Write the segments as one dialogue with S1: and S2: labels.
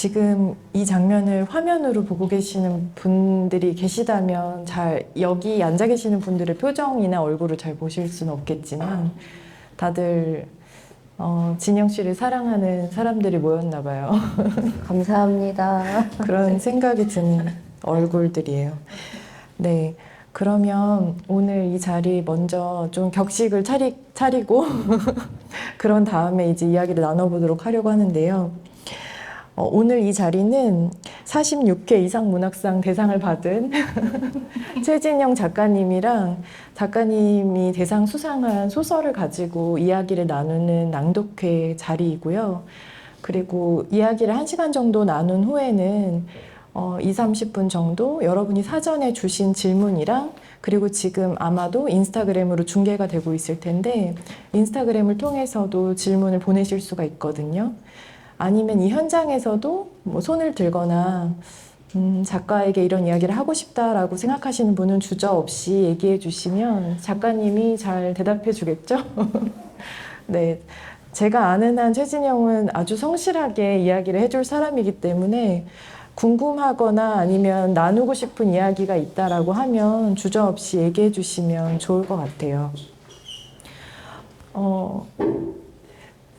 S1: 지금 이 장면을 화면으로 보고 계시는 분들이 계시다면 여기 앉아 계시는 분들의 표정이나 얼굴을 잘 보실 수는 없겠지만 다들 진영 씨를 사랑하는 사람들이 모였나 봐요.
S2: 감사합니다.
S1: 그런 생각이 드는 얼굴들이에요. 네. 그러면 오늘 이 자리 먼저 좀 격식을 차리고 그런 다음에 이제 이야기를 나눠보도록 하려고 하는데요. 오늘 이 자리는 46회 이상문학상 대상을 받은 최진영 작가님이랑 작가님이 대상 수상한 소설을 가지고 이야기를 나누는 낭독회 자리이고요. 그리고 이야기를 1시간 정도 나눈 후에는 2, 30분 정도 여러분이 사전에 주신 질문이랑 그리고 지금 아마도 인스타그램으로 중계가 되고 있을 텐데 인스타그램을 통해서도 질문을 보내실 수가 있거든요. 아니면 이 현장에서도 뭐 손을 들거나 작가에게 이런 이야기를 하고 싶다라고 생각하시는 분은 주저없이 얘기해 주시면 작가님이 잘 대답해 주겠죠? 네. 제가 아는 한 최진영은 아주 성실하게 이야기를 해줄 사람이기 때문에 궁금하거나 아니면 나누고 싶은 이야기가 있다라고 하면 주저없이 얘기해 주시면 좋을 것 같아요.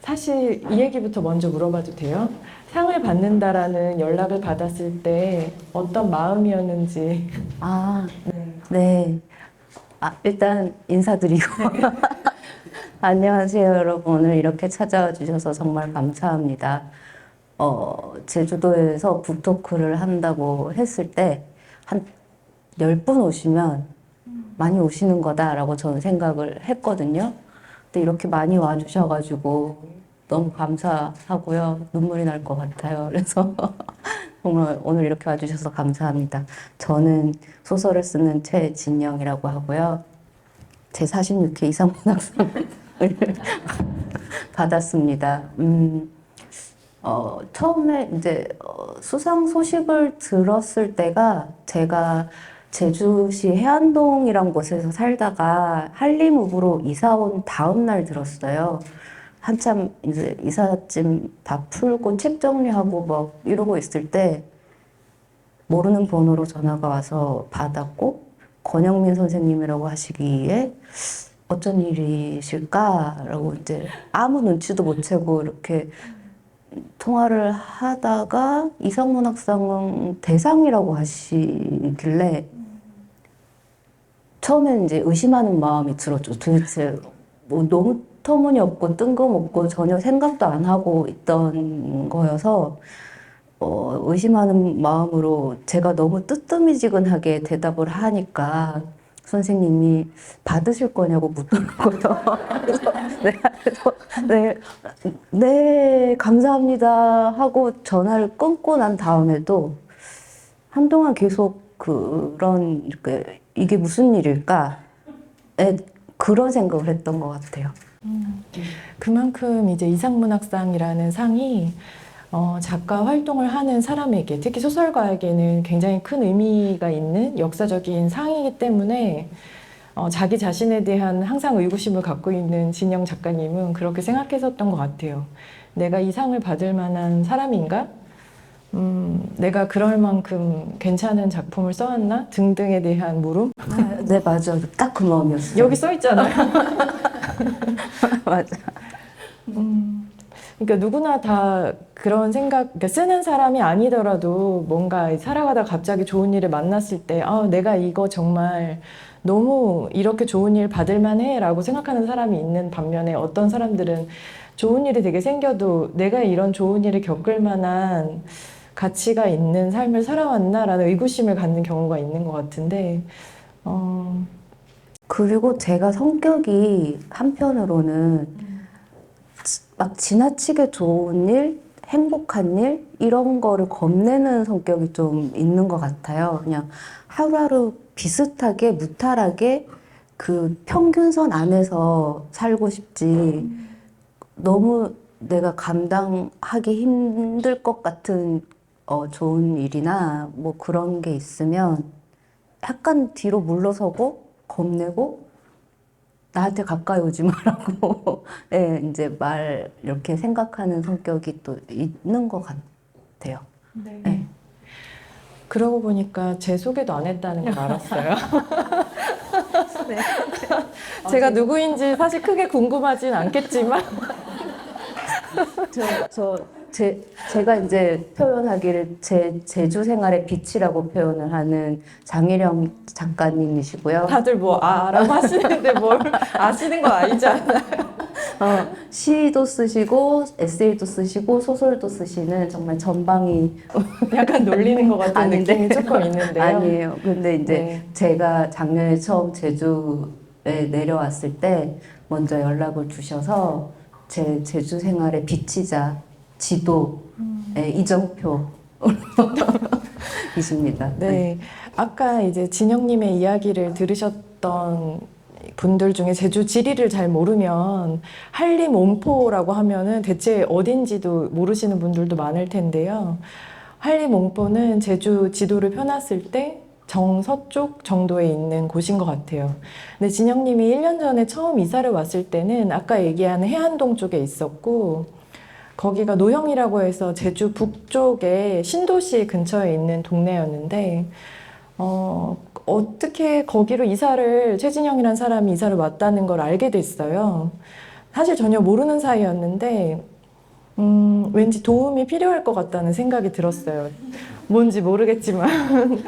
S1: 사실 이 얘기부터 먼저 물어봐도 돼요? 상을 받는다라는 연락을 받았을 때 어떤 마음이었는지.
S2: 네. 일단 인사드리고. 안녕하세요, 여러분. 오늘 이렇게 찾아와 주셔서 정말 감사합니다. 제주도에서 북토크를 한다고 했을 때, 한 10분 오시면 많이 오시는 거다라고 저는 생각을 했거든요. 근데 이렇게 많이 와주셔가지고 너무 감사하고요. 눈물이 날 것 같아요. 그래서 정말 오늘 이렇게 와주셔서 감사합니다. 저는 소설을 쓰는 최진영이라고 하고요. 제 46회 이상문학상을 받았습니다. 처음에 이제 수상 소식을 들었을 때가 제가 제주시 해안동이란 곳에서 살다가 한림읍으로 이사 온 다음 날 들었어요. 한참 이제 이삿짐 다 풀고 책 정리하고 막 이러고 있을 때 모르는 번호로 전화가 와서 받았고 권영민 선생님이라고 하시기에 어쩐 일이실까라고 이제 아무 눈치도 못 채고 이렇게 통화를 하다가 이상문학상 대상이라고 하시길래 처음엔 이제 의심하는 마음이 들었죠. 도대체 뭐 너무 터무니없고 뜬금없고 전혀 생각도 안 하고 있던 거여서 의심하는 마음으로 제가 너무 뜨뜨미지근하게 대답을 하니까 선생님이 받으실 거냐고 묻더라고요. 네, 네, 감사합니다 하고 전화를 끊고 난 다음에도 한동안 계속 그런 이게 무슨 일일까? 그런 생각을 했던 것 같아요.
S1: 그만큼 이제 이상문학상이라는 상이 작가 활동을 하는 사람에게, 특히 소설가에게는 굉장히 큰 의미가 있는 역사적인 상이기 때문에 자기 자신에 대한 항상 의구심을 갖고 있는 진영 작가님은 그렇게 생각했었던 것 같아요. 내가 이 상을 받을 만한 사람인가? 내가 그럴 만큼 괜찮은 작품을 써왔나? 등등에 대한 물음?
S2: 네, 맞아. 딱 그 마음이었어요.
S1: 여기 써 있잖아요.
S2: 맞아.
S1: 그러니까 누구나 다 그런 생각, 그러니까 쓰는 사람이 아니더라도 뭔가 살아가다 갑자기 좋은 일을 만났을 때, 내가 이거 정말 너무 이렇게 좋은 일 받을 만해 라고 생각하는 사람이 있는 반면에 어떤 사람들은 좋은 일이 되게 생겨도 내가 이런 좋은 일을 겪을 만한 가치가 있는 삶을 살아왔나 라는 의구심을 갖는 경우가 있는 것 같은데,
S2: 그리고 제가 성격이 한편으로는 막 지나치게 좋은 일, 행복한 일, 이런 거를 겁내는 성격이 좀 있는 것 같아요. 그냥 하루하루 비슷하게, 무탈하게 그 평균선 안에서 살고 싶지, 너무 내가 감당하기 힘들 것 같은 좋은 일이나 뭐 그런 게 있으면 약간 뒤로 물러서고 겁내고 나한테 가까이 오지 말라고 네, 이제 이렇게 생각하는 성격이 또 있는 것 같아요.
S1: 네.
S2: 네.
S1: 그러고 보니까 제 소개도 안 했다는 걸 알았어요.
S2: 네.
S1: 제가 누구인지 사실 크게 궁금하진 않겠지만
S2: 제가 이제 표현하기를 제 제주 생활의 빛이라고 표현을 하는 장혜령 작가님이시고요.
S1: 다들 뭐 아라고 하시는데 뭘 아시는 건 아니잖아요.
S2: 시도 쓰시고 에세이도 쓰시고 소설도 쓰시는 정말 전방위
S1: 약간 놀리는 것 같은
S2: 아닌데.
S1: 느낌이 조금 있는데요.
S2: 아니에요. 근데 이제
S1: 네.
S2: 제가 작년에 처음 제주에 내려왔을 때 먼저 연락을 주셔서 제 제주 생활의 빛이자 지도의 이정표 이십니다.
S1: 네. 아까 이제 진영님의 이야기를 들으셨던 분들 중에 제주 지리를 잘 모르면 한림 옹포라고 하면은 대체 어딘지도 모르시는 분들도 많을 텐데요. 한림 옹포는 제주 지도를 펴놨을 때 정서쪽 정도에 있는 곳인 것 같아요. 근데 진영님이 1년 전에 처음 이사를 왔을 때는 아까 얘기하는 해안동 쪽에 있었고 거기가 노형이라고 해서 제주 북쪽에 신도시 근처에 있는 동네였는데 어떻게 거기로 최진영이라는 사람이 이사를 왔다는 걸 알게 됐어요. 사실 전혀 모르는 사이였는데 왠지 도움이 필요할 것 같다는 생각이 들었어요. 뭔지 모르겠지만.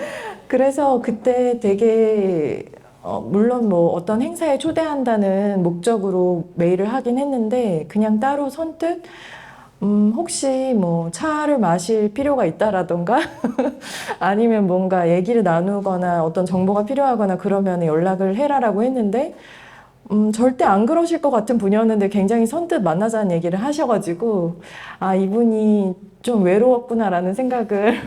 S1: 그래서 그때 되게 물론 뭐 어떤 행사에 초대한다는 목적으로 메일을 하긴 했는데 그냥 따로 선뜻 혹시 뭐 차를 마실 필요가 있다라던가 아니면 뭔가 얘기를 나누거나 어떤 정보가 필요하거나 그러면 연락을 해라라고 했는데 절대 안 그러실 것 같은 분이었는데 굉장히 선뜻 만나자는 얘기를 하셔가지고 아, 이분이 좀 외로웠구나라는 생각을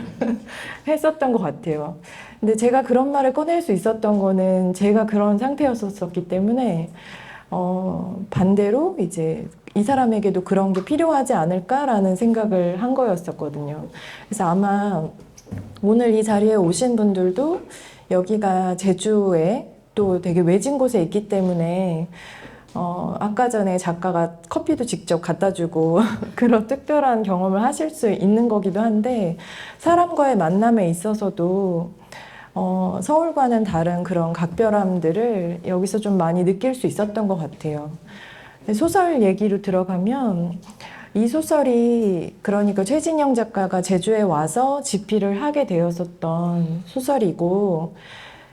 S1: 했었던 것 같아요. 근데 제가 그런 말을 꺼낼 수 있었던 거는 제가 그런 상태였었기 때문에 반대로 이제 이 사람에게도 그런 게 필요하지 않을까라는 생각을 한 거였었거든요. 그래서 아마 오늘 이 자리에 오신 분들도 여기가 제주에 또 되게 외진 곳에 있기 때문에 아까 전에 작가가 커피도 직접 갖다 주고 그런 특별한 경험을 하실 수 있는 거기도 한데 사람과의 만남에 있어서도 서울과는 다른 그런 각별함들을 여기서 좀 많이 느낄 수 있었던 것 같아요. 소설 얘기로 들어가면 이 소설이 그러니까 최진영 작가가 제주에 와서 집필을 하게 되었었던 소설이고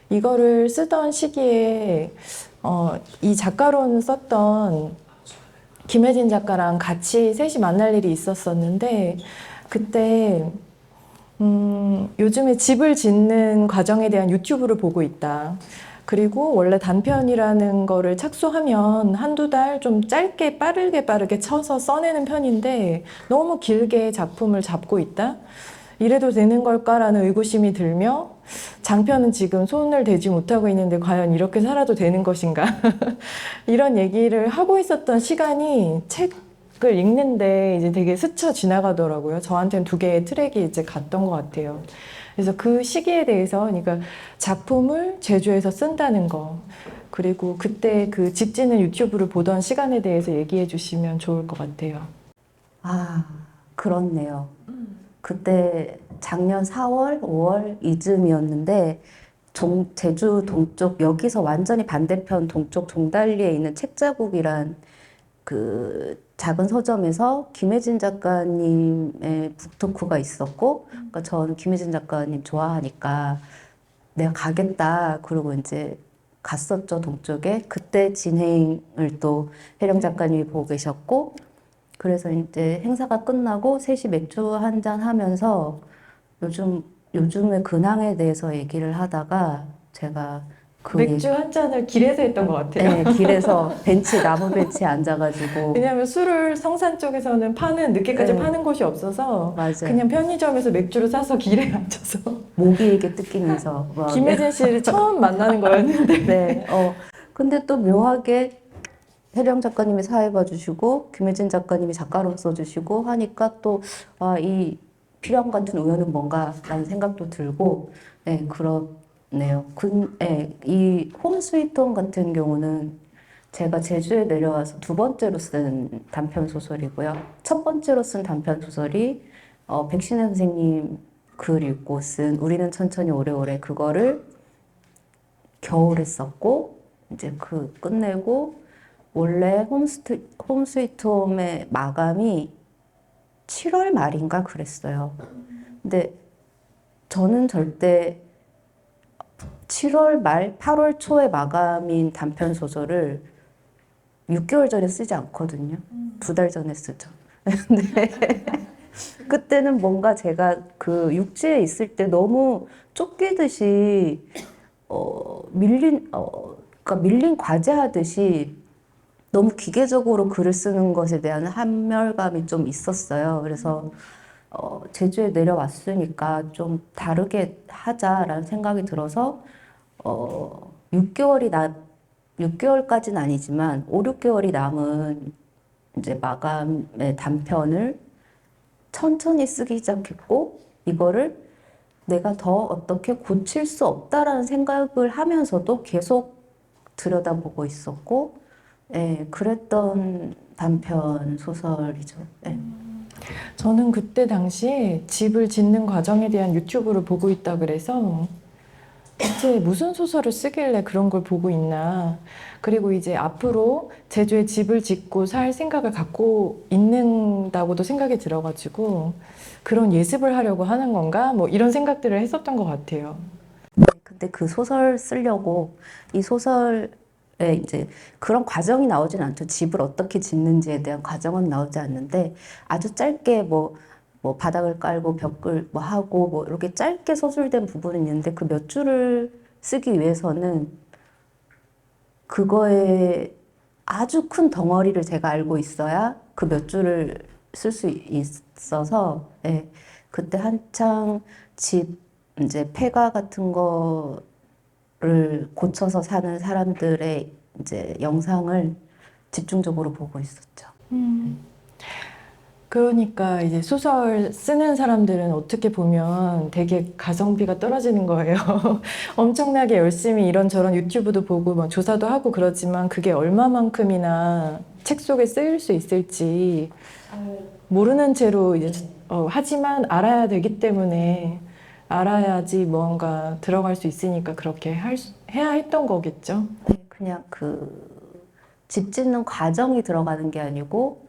S1: 이거를 쓰던 시기에 이 작가로는 썼던 김혜진 작가랑 같이 셋이 만날 일이 있었었는데 그때 요즘에 집을 짓는 과정에 대한 유튜브를 보고 있다. 그리고 원래 단편이라는 거를 착수하면 한두 달 좀 짧게 빠르게 쳐서 써내는 편인데 너무 길게 작품을 잡고 있다? 이래도 되는 걸까라는 의구심이 들며 장편은 지금 손을 대지 못하고 있는데 과연 이렇게 살아도 되는 것인가? 이런 얘기를 하고 있었던 시간이 책을 읽는데 이제 되게 스쳐 지나가더라고요. 저한테는 두 개의 트랙이 이제 갔던 것 같아요. 그래서 그 시기에 대해서, 그러니까 작품을 제주에서 쓴다는 거, 그리고 그때 그 집 짓는 유튜브를 보던 시간에 대해서 얘기해 주시면 좋을 것 같아요.
S2: 아, 그렇네요. 그때 작년 4월, 5월 이쯤이었는데 제주 동쪽 여기서 완전히 반대편 동쪽 종달리에 있는 책자국이란 그 작은 서점에서 김혜진 작가님의 북토크가 있었고, 그러니까 전 김혜진 작가님 좋아하니까 내가 가겠다. 그러고 이제 갔었죠, 동쪽에. 그때 진행을 또 혜령 작가님이 보고 계셨고, 그래서 이제 행사가 끝나고 셋이 맥주 한 잔 하면서 요즘의 근황에 대해서 얘기를 하다가 제가
S1: 맥주 한 잔을 길에서 했던 것 같아요.
S2: 네, 길에서 나무 벤치에 앉아가지고.
S1: 왜냐하면 술을 성산 쪽에서는 늦게까지
S2: 네.
S1: 파는 곳이 없어서
S2: 맞아요.
S1: 그냥 편의점에서 맥주를 사서 길에 앉아서
S2: 목이 이렇게 뜯기면서. 막.
S1: 김혜진 씨를 처음 만나는 거였는데
S2: 네, 근데 또 묘하게 혜령 작가님이 사회 봐주시고, 김혜진 작가님이 작가로 써주시고 하니까 또, 이 필연 같은 우연은 뭔가라는 생각도 들고, 네, 그렇네요. 이 홈 스위트 홈 같은 경우는 제가 제주에 내려와서 두 번째로 쓴 단편 소설이고요. 첫 번째로 쓴 단편 소설이 백신혜 선생님 글 읽고 쓴 우리는 천천히 오래오래 그거를 겨울에 썼고 이제 그 끝내고 원래 홈 스위트 홈의 마감이 7월 말인가 그랬어요. 근데 저는 절대 7월 말, 8월 초에 마감인 단편 소설을 6개월 전에 쓰지 않거든요. 2달 전에 쓰죠. 근데 그때는 뭔가 제가 그 육지에 있을 때 너무 쫓기듯이 그러니까 밀린 과제하듯이 너무 기계적으로 글을 쓰는 것에 대한 한멸감이 좀 있었어요. 그래서 제주에 내려왔으니까 좀 다르게 하자라는 생각이 들어서 6개월까지는 아니지만 5, 6개월이 남은 이제 마감의 단편을 천천히 쓰기 시작했고 이거를 내가 더 어떻게 고칠 수 없다라는 생각을 하면서도 계속 들여다보고 있었고, 예, 그랬던 단편 소설이죠. 예.
S1: 저는 그때 당시에 집을 짓는 과정에 대한 유튜브를 보고 있다 그래서 대체 무슨 소설을 쓰길래 그런 걸 보고 있나. 그리고 이제 앞으로 제주에 집을 짓고 살 생각을 갖고 있는다고도 생각이 들어가지고 그런 예습을 하려고 하는 건가? 뭐 이런 생각들을 했었던 것 같아요.
S2: 근데 그 소설 쓰려고 이 소설에 이제 그런 과정이 나오진 않죠. 집을 어떻게 짓는지에 대한 과정은 나오지 않는데 아주 짧게 뭐 바닥을 깔고 벽을 뭐 하고 뭐 이렇게 짧게 서술된 부분이 있는데 그 몇 줄을 쓰기 위해서는 그거에 아주 큰 덩어리를 제가 알고 있어야 그 몇 줄을 쓸 수 있어서 예, 그때 한창 집 이제 폐가 같은 거를 고쳐서 사는 사람들의 이제 영상을 집중적으로 보고 있었죠.
S1: 그러니까 이제 소설 쓰는 사람들은 어떻게 보면 되게 가성비가 떨어지는 거예요. 엄청나게 열심히 이런저런 유튜브도 보고 막 조사도 하고 그러지만 그게 얼마만큼이나 책 속에 쓰일 수 있을지 모르는 채로 이제 하지만 알아야 되기 때문에 알아야지 뭔가 들어갈 수 있으니까 그렇게 해야 했던 거겠죠.
S2: 그냥 그 집 짓는 과정이 들어가는 게 아니고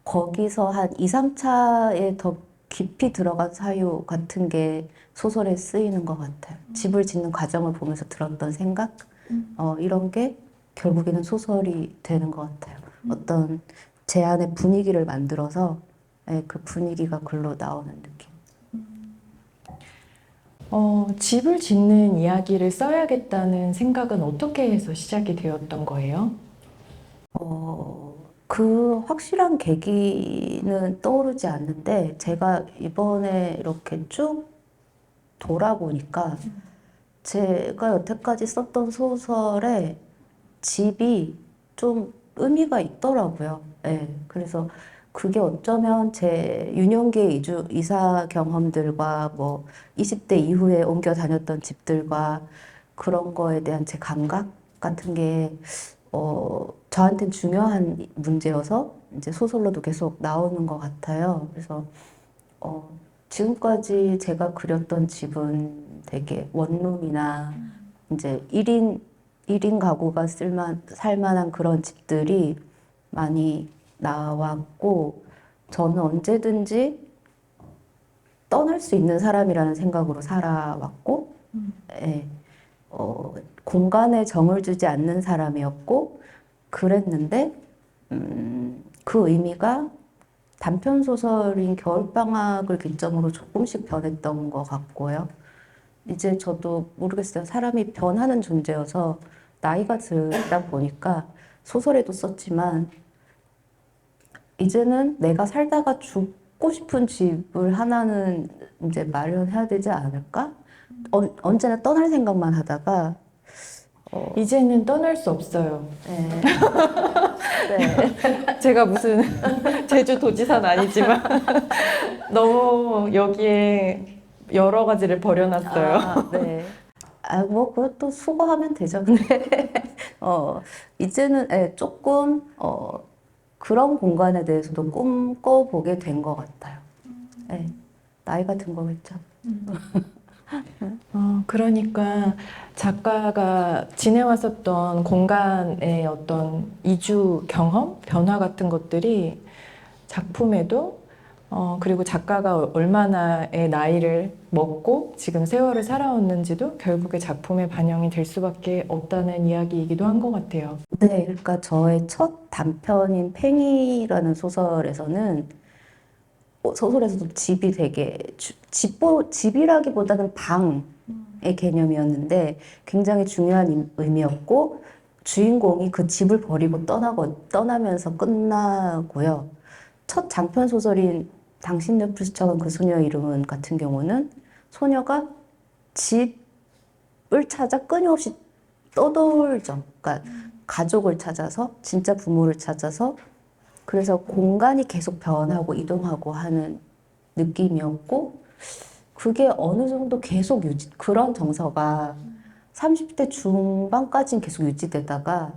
S2: 거기서 한 2, 3차에 더 깊이 들어간 사유 같은 게 소설에 쓰이는 것 같아요. 집을 짓는 과정을 보면서 들었던 생각? 이런 게 결국에는 소설이 되는 것 같아요. 어떤 제 안의 분위기를 만들어서 예, 그 분위기가 글로 나오는 느낌.
S1: 집을 짓는 이야기를 써야겠다는 생각은 어떻게 해서 시작이 되었던 거예요?
S2: 그 확실한 계기는 떠오르지 않는데 제가 이번에 이렇게 쭉 돌아보니까 제가 여태까지 썼던 소설에 집이 좀 의미가 있더라고요. 예. 그래서 그게 어쩌면 제 유년기 이사 경험들과 뭐 20대 이후에 옮겨 다녔던 집들과 그런 거에 대한 제 감각 같은 게 저한테는 중요한 문제여서 이제 소설로도 계속 나오는 것 같아요. 그래서 지금까지 제가 그렸던 집은 되게 원룸이나 이제 1인 가구가 살만한 그런 집들이 많이 나왔고, 저는 언제든지 떠날 수 있는 사람이라는 생각으로 살아왔고, 예, 공간에 정을 주지 않는 사람이었고, 그랬는데, 그 의미가 단편 소설인 겨울방학을 기점으로 조금씩 변했던 것 같고요. 이제 저도 모르겠어요. 사람이 변하는 존재여서 나이가 들다 보니까 소설에도 썼지만 이제는 내가 살다가 죽고 싶은 집을 하나는 이제 마련해야 되지 않을까? 언제나 떠날 생각만 하다가
S1: 이제는 떠날 수 없어요.
S2: 네. 네.
S1: 제가 무슨 제주도지사는 아니지만 너무 여기에 여러 가지를 버려놨어요.
S2: 네. 뭐 그것도 수고하면 되죠. 근데 이제는 조금 그런 공간에 대해서도 꿈꿔보게 된 것 같아요. 네. 나이가 든 거겠죠.
S1: 그러니까 작가가 지내왔었던 공간의 어떤 이주 경험, 변화 같은 것들이 작품에도 그리고 작가가 얼마나의 나이를 먹고 지금 세월을 살아왔는지도 결국에 작품에 반영이 될 수밖에 없다는 이야기이기도 한 것 같아요.
S2: 네, 그러니까 저의 첫 단편인 팽이라는 소설에서는 소설에서도 집이 되게 집이라기보다는 방의 개념이었는데 굉장히 중요한 의미였고 주인공이 그 집을 버리고 떠나면서 끝나고요. 첫 장편 소설인 당신의 불스쳐간 그 소녀의 이름은 같은 경우는 소녀가 집을 찾아 끊임없이 떠돌죠. 그러니까 가족을 찾아서 진짜 부모를 찾아서 그래서 공간이 계속 변하고 이동하고 하는 느낌이었고 그게 어느 정도 계속 그런 정서가 30대 중반까지는 계속 유지되다가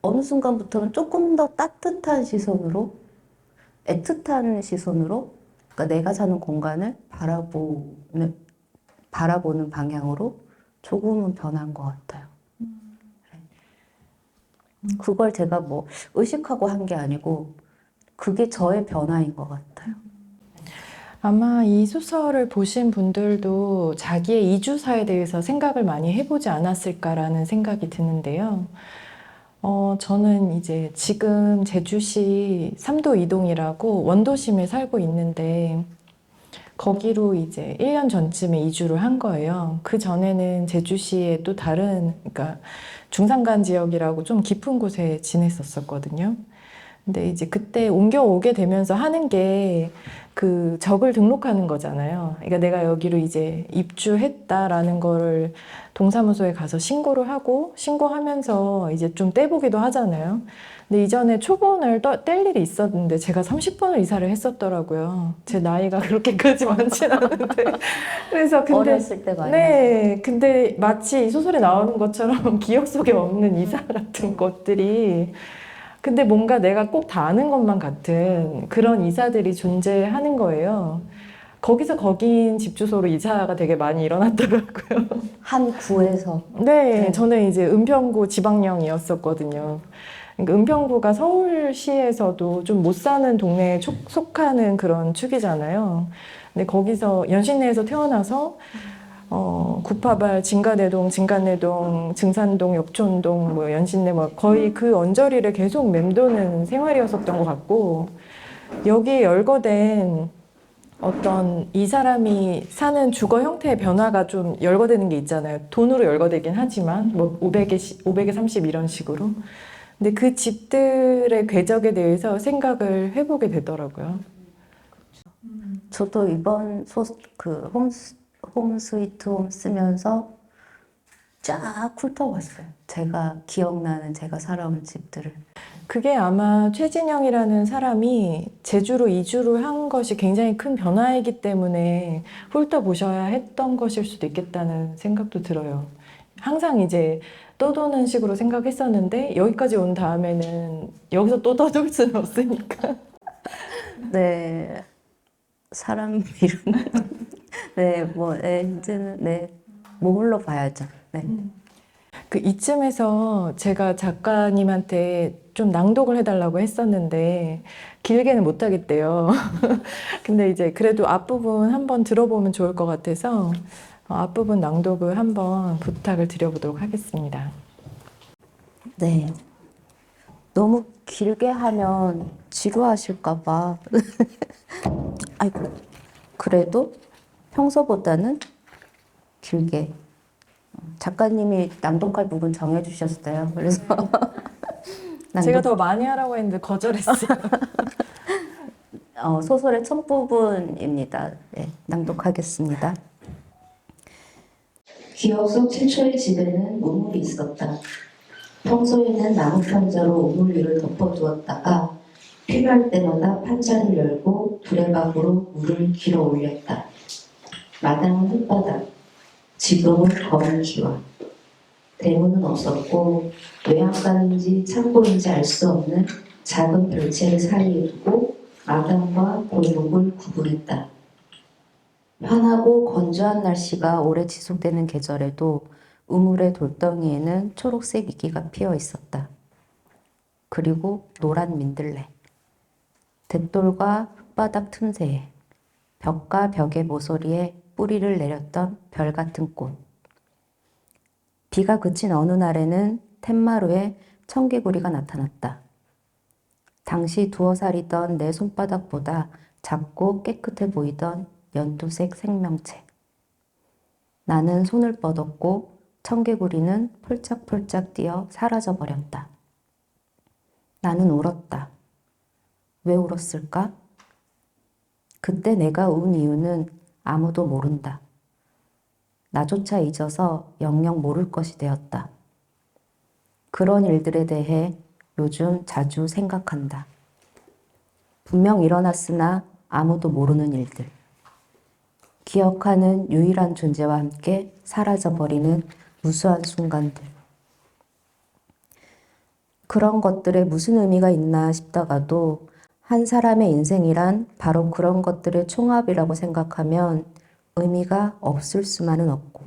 S2: 어느 순간부터는 조금 더 따뜻한 시선으로 애틋한 시선으로 그러니까 내가 사는 공간을 바라보는 방향으로 조금은 변한 것 같아요. 그걸 제가 뭐 의식하고 한 게 아니고 그게 저의 변화인 것 같아요.
S1: 아마 이 소설을 보신 분들도 자기의 이주사에 대해서 생각을 많이 해보지 않았을까라는 생각이 드는데요. 저는 이제 지금 제주시 삼도 이동이라고 원도심에 살고 있는데 거기로 이제 1년 전쯤에 이주를 한 거예요. 그 전에는 제주시의 또 다른, 그러니까 중산간 지역이라고 좀 깊은 곳에 지냈었거든요. 근데 이제 그때 옮겨오게 되면서 하는 게 그 적을 등록하는 거잖아요. 그러니까 내가 여기로 이제 입주했다라는 거를 동사무소에 가서 신고를 하고 신고하면서 이제 좀 떼보기도 하잖아요. 근데 이전에 초본을 뗄 일이 있었는데 제가 30번을 이사를 했었더라고요. 제 나이가 그렇게까지 많진 않은데. 그래서 근데
S2: 어렸을 때 많이
S1: 네, 근데 마치 이 소설에 나오는 것처럼 기억 속에 없는 이사 같은 것들이 근데 뭔가 내가 꼭 다 아는 것만 같은 그런 이사들이 존재하는 거예요. 거기서 거긴 집 주소로 이사가 되게 많이 일어났더라고요.
S2: 한 구에서
S1: 네,
S2: 네.
S1: 저는 이제 은평구 지방령이었었거든요. 그러니까 은평구가 서울시에서도 좀 못 사는 동네에 속하는 그런 축이잖아요. 근데 거기서 연신내에서 태어나서 구파발, 진간내동, 증산동, 역촌동, 뭐 연신내 뭐 거의 그 언저리를 계속 맴도는 생활이었었던 것 같고 여기에 열거된 어떤 이 사람이 사는 주거 형태의 변화가 좀 열거되는 게 있잖아요. 돈으로 열거되긴 하지만 뭐 500에 30 이런 식으로. 근데 그 집들의 궤적에 대해서 생각을 해보게 되더라고요.
S2: 저도 이번 홈 스위트 홈 쓰면서 쫙 훑어봤어요. 제가 기억나는 제가 살아온 집들을.
S1: 그게 아마 최진영이라는 사람이 제주로 이주를 한 것이 굉장히 큰 변화이기 때문에 훑어보셔야 했던 것일 수도 있겠다는 생각도 들어요. 항상 이제 떠도는 식으로 생각했었는데 여기까지 온 다음에는 여기서 또 떠돌 수는 없으니까.
S2: 네, 사람 이름. 네, 뭐, 네, 이제는, 네, 머물러 봐야죠. 네.
S1: 그 이쯤에서 제가 작가님한테 좀 낭독을 해달라고 했었는데 길게는 못 하겠대요. 근데 이제 그래도 앞부분 한번 들어보면 좋을 것 같아서 앞부분 낭독을 한번 부탁을 드려보도록 하겠습니다.
S2: 네. 너무 길게 하면 지루하실까 봐. 아이고, 그래도 평소보다는 길게. 작가님이 낭독할 부분 정해주셨어요. 그래서
S1: 제가 더 많이 하라고 했는데 거절했어요.
S2: 소설의 첫 부분입니다. 네, 낭독하겠습니다. 기억 속 최초의 집에는 우물이 있었다. 평소에는 나무 판자로 우물 위를 덮어두었다가 필요할 때마다 판자를 열고 두레박으로 물을 길어 올렸다. 마당은 흙바닥, 지붕은 검은 기와. 대문은 없었고 외양간인지 창고인지 알 수 없는 작은 별채를 사이에 두고 마당과 골목을 구분했다. 환하고 건조한 날씨가 오래 지속되는 계절에도 우물의 돌덩이에는 초록색 이끼가 피어 있었다. 그리고 노란 민들레. 돛돌과 흙바닥 틈새에 벽과 벽의 모서리에 뿌리를 내렸던 별 같은 꽃. 비가 그친 어느 날에는 툇마루에 청개구리가 나타났다. 당시 두어 살이던 내 손바닥보다 작고 깨끗해 보이던 연두색 생명체. 나는 손을 뻗었고 청개구리는 폴짝폴짝 뛰어 사라져 버렸다. 나는 울었다. 왜 울었을까? 그때 내가 운 이유는 아무도 모른다. 나조차 잊어서 영영 모를 것이 되었다. 그런 일들에 대해 요즘 자주 생각한다. 분명 일어났으나 아무도 모르는 일들. 기억하는 유일한 존재와 함께 사라져버리는 무수한 순간들. 그런 것들에 무슨 의미가 있나 싶다가도 한 사람의 인생이란 바로 그런 것들의 총합이라고 생각하면 의미가 없을 수만은 없고,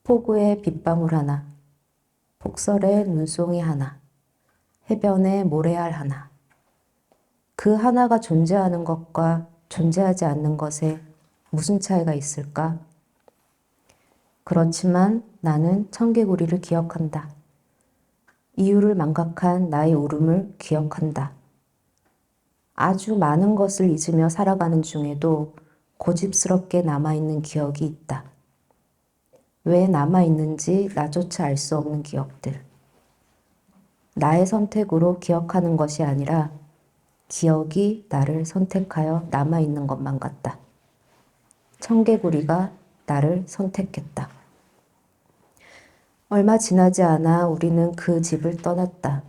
S2: 폭우에 빗방울 하나, 폭설에 눈송이 하나, 해변에 모래알 하나, 그 하나가 존재하는 것과 존재하지 않는 것에 무슨 차이가 있을까? 그렇지만 나는 청개구리를 기억한다. 이유를 망각한 나의 울음을 기억한다. 아주 많은 것을 잊으며 살아가는 중에도 고집스럽게 남아있는 기억이 있다. 왜 남아있는지 나조차 알 수 없는 기억들. 나의 선택으로 기억하는 것이 아니라 기억이 나를 선택하여 남아있는 것만 같다. 청개구리가 나를 선택했다. 얼마 지나지 않아 우리는 그 집을 떠났다.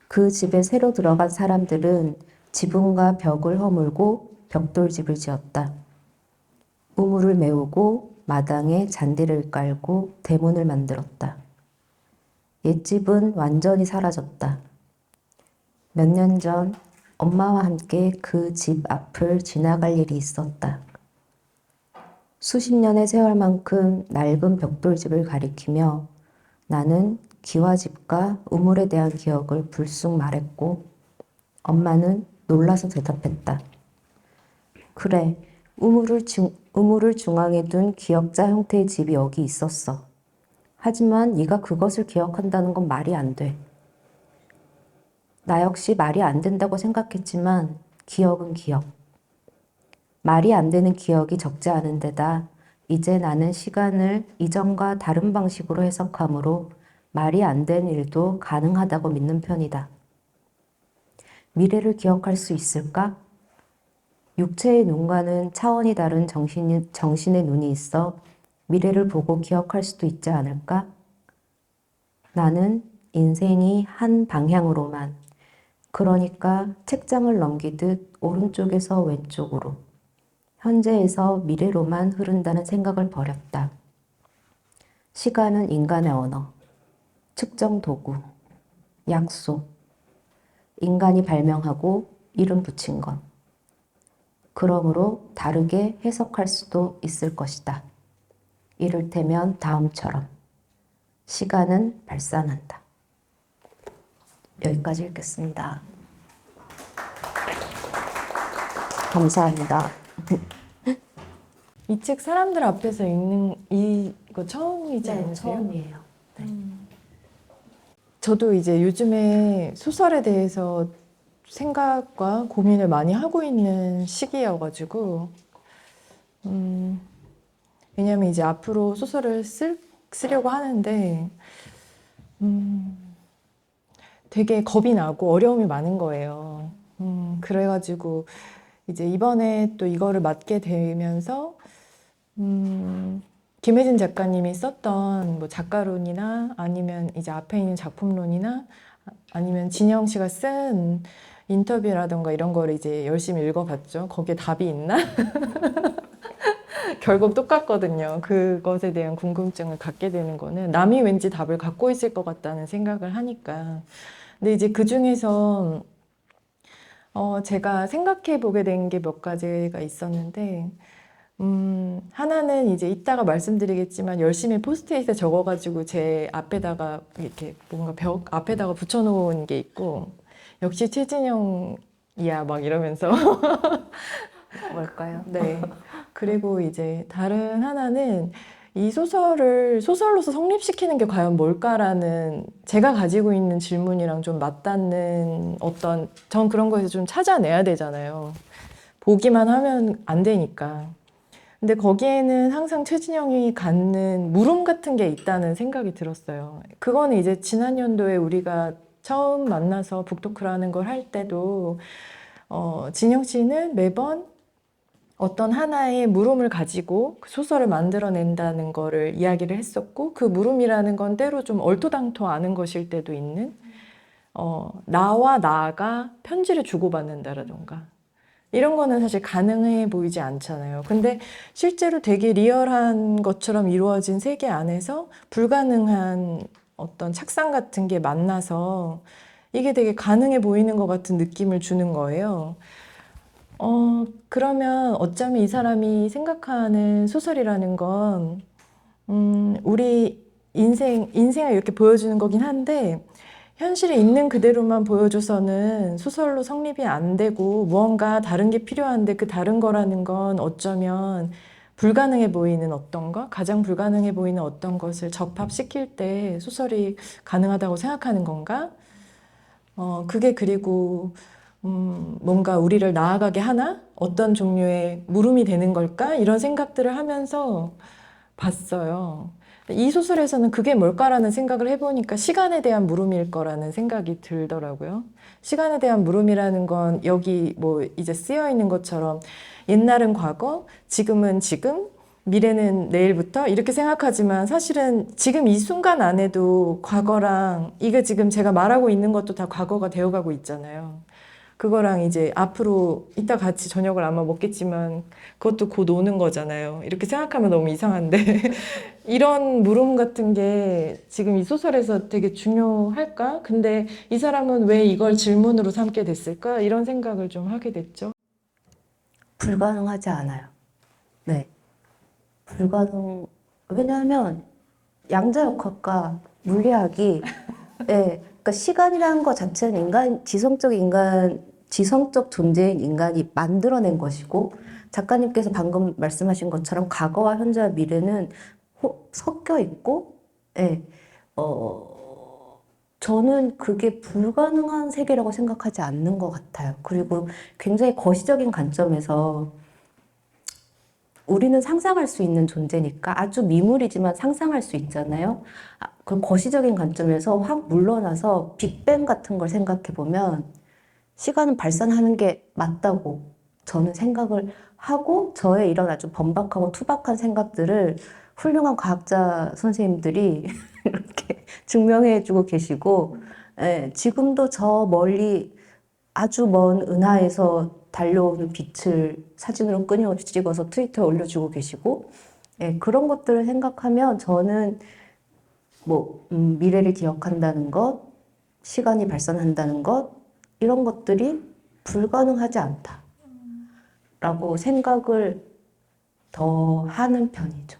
S2: 그 집에 새로 들어간 사람들은 지붕과 벽을 허물고 벽돌집을 지었다. 우물을 메우고 마당에 잔디를 깔고 대문을 만들었다. 옛집은 완전히 사라졌다. 몇 년 전 엄마와 함께 그 집 앞을 지나갈 일이 있었다. 수십 년의 세월만큼 낡은 벽돌집을 가리키며 나는 기와집과 우물에 대한 기억을 불쑥 말했고 엄마는 놀라서 대답했다. 그래, 우물을 중앙에 둔 기역자 형태의 집이 여기 있었어. 하지만 네가 그것을 기억한다는 건 말이 안 돼. 나 역시 말이 안 된다고 생각했지만 기억은 기억. 말이 안 되는 기억이 적지 않은 데다 이제 나는 시간을 이전과 다른 방식으로 해석하므로 말이 안 되는 일도 가능하다고 믿는 편이다. 미래를 기억할 수 있을까? 육체의 눈과는 차원이 다른 정신의 눈이 있어 미래를 보고 기억할 수도 있지 않을까? 나는 인생이 한 방향으로만, 그러니까 책장을 넘기듯 오른쪽에서 왼쪽으로, 현재에서 미래로만 흐른다는 생각을 버렸다. 시간은 인간의 언어, 측정 도구, 약속, 인간이 발명하고 이름 붙인 것. 그러므로 다르게 해석할 수도 있을 것이다. 이를테면 다음처럼 시간은 발산한다. 여기까지 읽겠습니다. 감사합니다.
S1: 이 책 사람들 앞에서 읽는 이거 처음이지 않으세요?
S2: 처음이에요. 네.
S1: 저도 이제 요즘에 소설에 대해서 생각과 고민을 많이 하고 있는 시기여가지고, 왜냐면 이제 앞으로 소설을 쓰려고 하는데, 되게 겁이 나고 어려움이 많은 거예요. 그래가지고 이제 이번에 또 이거를 맡게 되면서, 김혜진 작가님이 썼던 뭐 작가론이나 아니면 이제 앞에 있는 작품론이나 아니면 진영 씨가 쓴 인터뷰라던가 이런 거를 이제 열심히 읽어봤죠. 거기에 답이 있나? 결국 똑같거든요. 그것에 대한 궁금증을 갖게 되는 거는 남이 왠지 답을 갖고 있을 것 같다는 생각을 하니까. 근데 이제 그 중에서 제가 생각해 보게 된 게 몇 가지가 있었는데, 하나는 이제 이따가 말씀드리겠지만 열심히 포스트잇에 적어가지고 제 앞에다가 이렇게 뭔가 벽 앞에다가 붙여놓은 게 있고, 역시 최진영이야 막 이러면서.
S2: 뭘까요?
S1: 네. 그리고 이제 다른 하나는 이 소설을 소설로서 성립시키는 게 과연 뭘까라는 제가 가지고 있는 질문이랑 좀 맞닿는 전 그런 거에서 좀 찾아내야 되잖아요. 보기만 하면 안 되니까. 근데 거기에는 항상 최진영이 갖는 물음 같은 게 있다는 생각이 들었어요. 그거는 이제 지난 연도에 우리가 처음 만나서 북토크라는 걸 할 때도 진영 씨는 매번 어떤 하나의 물음을 가지고 그 소설을 만들어낸다는 거를 이야기를 했었고, 그 물음이라는 건 때로 좀 얼토당토 않은 것일 때도 있는, 나와 나가 편지를 주고받는다라던가 이런 거는 사실 가능해 보이지 않잖아요. 근데 실제로 되게 리얼한 것처럼 이루어진 세계 안에서 불가능한 어떤 착상 같은 게 만나서 이게 되게 가능해 보이는 것 같은 느낌을 주는 거예요. 그러면 어쩌면 이 사람이 생각하는 소설이라는 건, 우리 인생을 이렇게 보여주는 거긴 한데, 현실에 있는 그대로만 보여줘서는 소설로 성립이 안 되고 무언가 다른 게 필요한데 그 다른 거라는 건 어쩌면 불가능해 보이는 어떤 것, 가장 불가능해 보이는 어떤 것을 접합시킬 때 소설이 가능하다고 생각하는 건가? 그게 그리고 뭔가 우리를 나아가게 하나? 어떤 종류의 물음이 되는 걸까? 이런 생각들을 하면서 봤어요. 이 소설에서는 그게 뭘까라는 생각을 해보니까 시간에 대한 물음일 거라는 생각이 들더라고요. 시간에 대한 물음이라는 건 여기 뭐 이제 쓰여 있는 것처럼 옛날은 과거, 지금은 지금, 미래는 내일부터 이렇게 생각하지만 사실은 지금 이 순간 안에도 과거랑 이게 지금 제가 말하고 있는 것도 다 과거가 되어가고 있잖아요. 그거랑 이제 앞으로 이따 같이 저녁을 아마 먹겠지만 그것도 곧 오는 거잖아요. 이렇게 생각하면 너무 이상한데 이런 물음 같은 게 지금 이 소설에서 되게 중요할까? 근데 이 사람은 왜 이걸 질문으로 삼게 됐을까? 이런 생각을 좀 하게 됐죠.
S2: 불가능하지 않아요. 네. 왜냐하면 양자역학과 물리학이, 예, 그러니까 시간이라는 것 자체는 지성적 존재인 인간이 만들어낸 것이고, 작가님께서 방금 말씀하신 것처럼 과거와 현재와 미래는 섞여 있고, 예, 저는 그게 불가능한 세계라고 생각하지 않는 것 같아요. 그리고 굉장히 거시적인 관점에서 우리는 상상할 수 있는 존재니까 아주 미물이지만 상상할 수 있잖아요. 그 거시적인 관점에서 확 물러나서 빅뱅 같은 걸 생각해 보면 시간은 발산하는 게 맞다고 저는 생각을 하고, 저의 이런 아주 번박하고 투박한 생각들을 훌륭한 과학자 선생님들이 이렇게 증명해 주고 계시고, 예, 지금도 저 멀리 아주 먼 은하에서 달려오는 빛을 사진으로 끊임없이 찍어서 트위터에 올려주고 계시고, 예, 그런 것들을 생각하면 저는 미래를 기억한다는 것, 시간이 발산한다는 것, 이런 것들이 불가능하지 않다라고 생각을 더 하는 편이죠.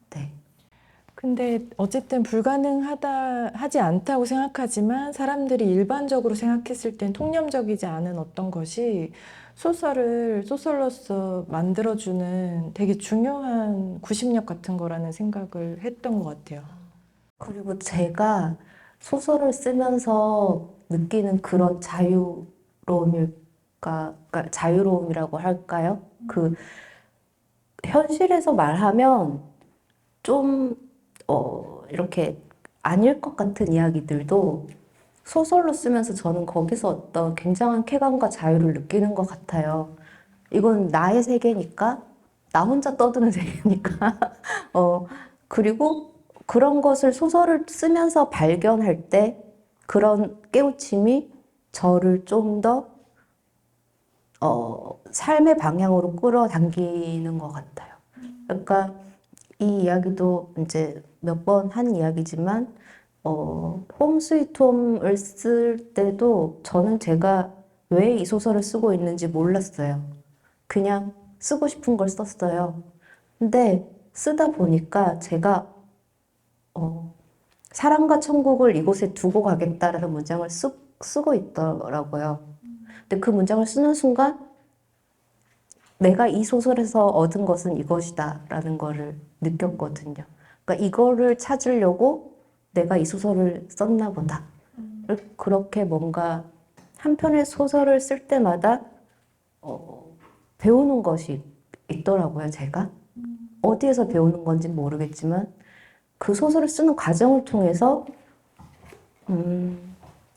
S2: 네.
S1: 근데 어쨌든 하지 않다고 생각하지만 사람들이 일반적으로 생각했을 땐 통념적이지 않은 어떤 것이 소설을 소설로서 만들어주는 되게 중요한 구심력 같은 거라는 생각을 했던 것 같아요.
S2: 그리고 제가 소설을 쓰면서 느끼는 그런 그러니까 자유로움이라고 할까요? 현실에서 말하면 좀, 이렇게 아닐 것 같은 이야기들도 소설로 쓰면서 저는 거기서 어떤 굉장한 쾌감과 자유를 느끼는 것 같아요. 이건 나의 세계니까, 나 혼자 떠드는 세계니까. 그리고 그런 것을 소설을 쓰면서 발견할 때 그런 깨우침이 저를 좀 더, 삶의 방향으로 끌어당기는 것 같아요. 그러니까 이 이야기도 이제 몇 번 한 이야기지만, 홈 스위트 홈을 쓸 때도 저는 제가 왜 이 소설을 쓰고 있는지 몰랐어요. 그냥 쓰고 싶은 걸 썼어요. 근데 쓰다 보니까 제가 사랑과 천국을 이곳에 두고 가겠다라는 문장을 쓰고 있더라고요. 근데 그 문장을 쓰는 순간 내가 이 소설에서 얻은 것은 이것이다라는 거를 느꼈거든요. 그러니까 이거를 찾으려고 내가 이 소설을 썼나 보다. 그렇게 뭔가 한 편의 소설을 쓸 때마다 배우는 것이 있더라고요, 제가. 어디에서 배우는 건지 모르겠지만 그 소설을 쓰는 과정을 통해서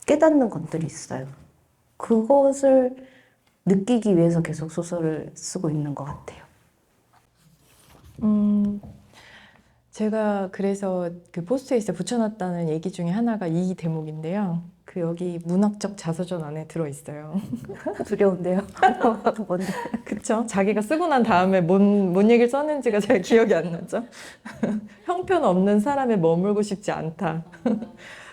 S2: 깨닫는 것들이 있어요. 그것을 느끼기 위해서 계속 소설을 쓰고 있는 것 같아요.
S1: 제가 그래서 그 포스트잇에 붙여놨다는 얘기 중에 하나가 이 대목인데요. 그 여기 문학적 자서전 안에 들어있어요.
S2: 두려운데요. 뭔데?
S1: 그쵸? 자기가 쓰고 난 다음에 뭔 얘기를 썼는지가 잘 기억이 안 나죠? 형편없는 삶에 머물고 싶지 않다.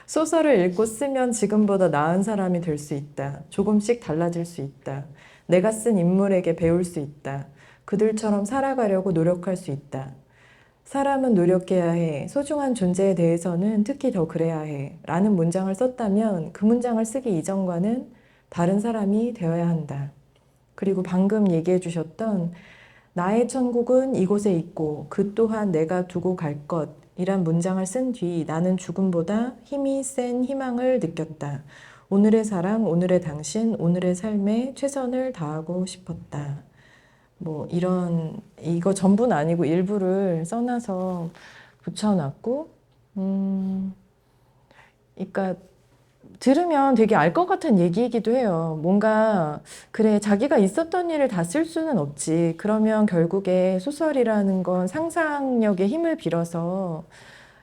S1: 소설을 읽고 쓰면 지금보다 나은 사람이 될 수 있다. 조금씩 달라질 수 있다. 내가 쓴 인물에게 배울 수 있다. 그들처럼 살아가려고 노력할 수 있다. 사람은 노력해야 해. 소중한 존재에 대해서는 특히 더 그래야 해. 라는 문장을 썼다면 그 문장을 쓰기 이전과는 다른 사람이 되어야 한다. 그리고 방금 얘기해 주셨던 나의 천국은 이곳에 있고 그 또한 내가 두고 갈 것이란 문장을 쓴 뒤 나는 죽음보다 힘이 센 희망을 느꼈다. 오늘의 사랑, 오늘의 당신, 오늘의 삶에 최선을 다하고 싶었다. 뭐 이거 전부는 아니고 일부를 써놔서 붙여놨고, 그러니까 들으면 되게 알 것 같은 얘기이기도 해요. 뭔가, 그래, 자기가 있었던 일을 다 쓸 수는 없지. 그러면 결국에 소설이라는 건 상상력의 힘을 빌어서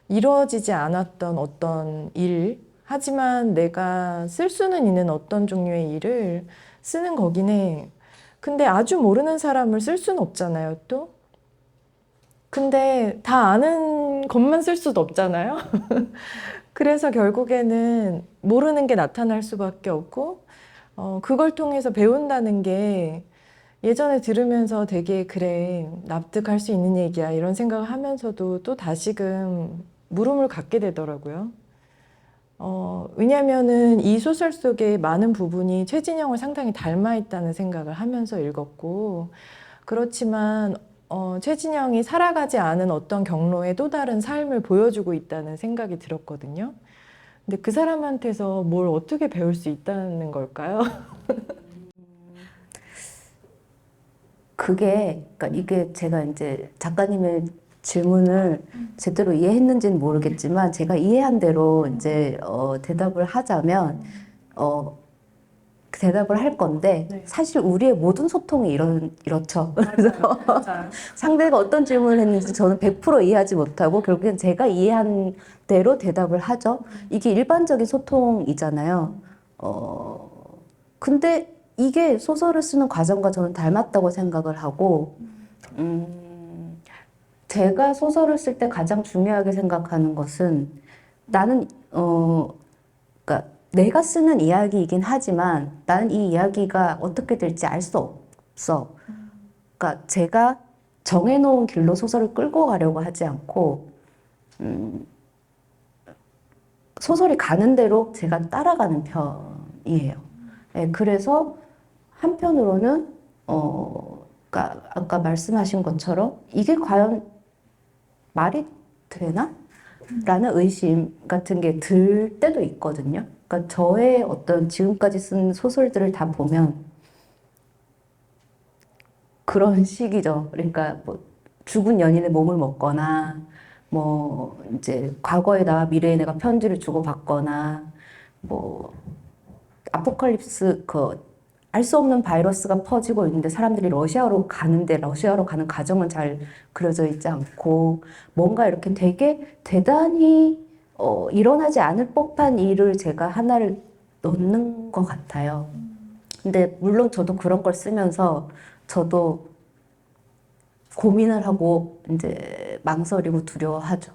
S1: 이루어지지 않았던 어떤 일, 하지만 내가 쓸 수는 있는 어떤 종류의 일을 쓰는 거긴 해. 근데 아주 모르는 사람을 쓸 수는 없잖아요, 또. 근데 다 아는 것만 쓸 수도 없잖아요. 그래서 결국에는 모르는 게 나타날 수밖에 없고, 그걸 통해서 배운다는 게 예전에 들으면서 되게 그래, 납득할 수 있는 얘기야, 이런 생각을 하면서도 또 다시금 물음을 갖게 되더라고요. 왜냐면은 이 소설 속에 많은 부분이 최진영을 상당히 닮아 있다는 생각을 하면서 읽었고, 그렇지만 최진영이 살아가지 않은 어떤 경로의 또 다른 삶을 보여주고 있다는 생각이 들었거든요. 근데 그 사람한테서 뭘 어떻게 배울 수 있다는 걸까요?
S2: 그러니까 이게 제가 이제 작가님의 질문을 제대로 이해했는지는 모르겠지만 제가 이해한 대로 이제 대답을 하자면 그 대답을 할 건데
S1: 네.
S2: 사실 우리의 모든 소통이 이렇죠.
S1: 맞아요.
S2: 상대가 어떤 질문을 했는지 저는 100% 이해하지 못하고 결국엔 제가 이해한 대로 대답을 하죠. 이게 일반적인 소통이잖아요. 근데 이게 소설을 쓰는 과정과 저는 닮았다고 생각을 하고, 제가 소설을 쓸 때 가장 중요하게 생각하는 것은 나는, 그러니까 내가 쓰는 이야기이긴 하지만 나는 이 이야기가 어떻게 될지 알 수 없어. 그러니까 제가 정해놓은 길로 소설을 끌고 가려고 하지 않고, 소설이 가는 대로 제가 따라가는 편이에요. 네, 그래서 한편으로는 그러니까 아까 말씀하신 것처럼 이게 과연 말이 되나? 라는 의심 같은 게 들 때도 있거든요. 그러니까 저의 어떤 지금까지 쓴 소설들을 다 보면 그런 식이죠. 그러니까 뭐 죽은 연인의 몸을 먹거나 뭐 이제 과거에 나와 미래에 내가 편지를 주고받거나 뭐 아포칼립스 알 수 없는 바이러스가 퍼지고 있는데 사람들이 러시아로 가는데 러시아로 가는 과정은 잘 그려져 있지 않고 뭔가 이렇게 되게 대단히 일어나지 않을 법한 일을 제가 하나를 넣는 것 같아요. 근데 물론 저도 그런 걸 쓰면서 저도 고민을 하고 이제 망설이고 두려워하죠.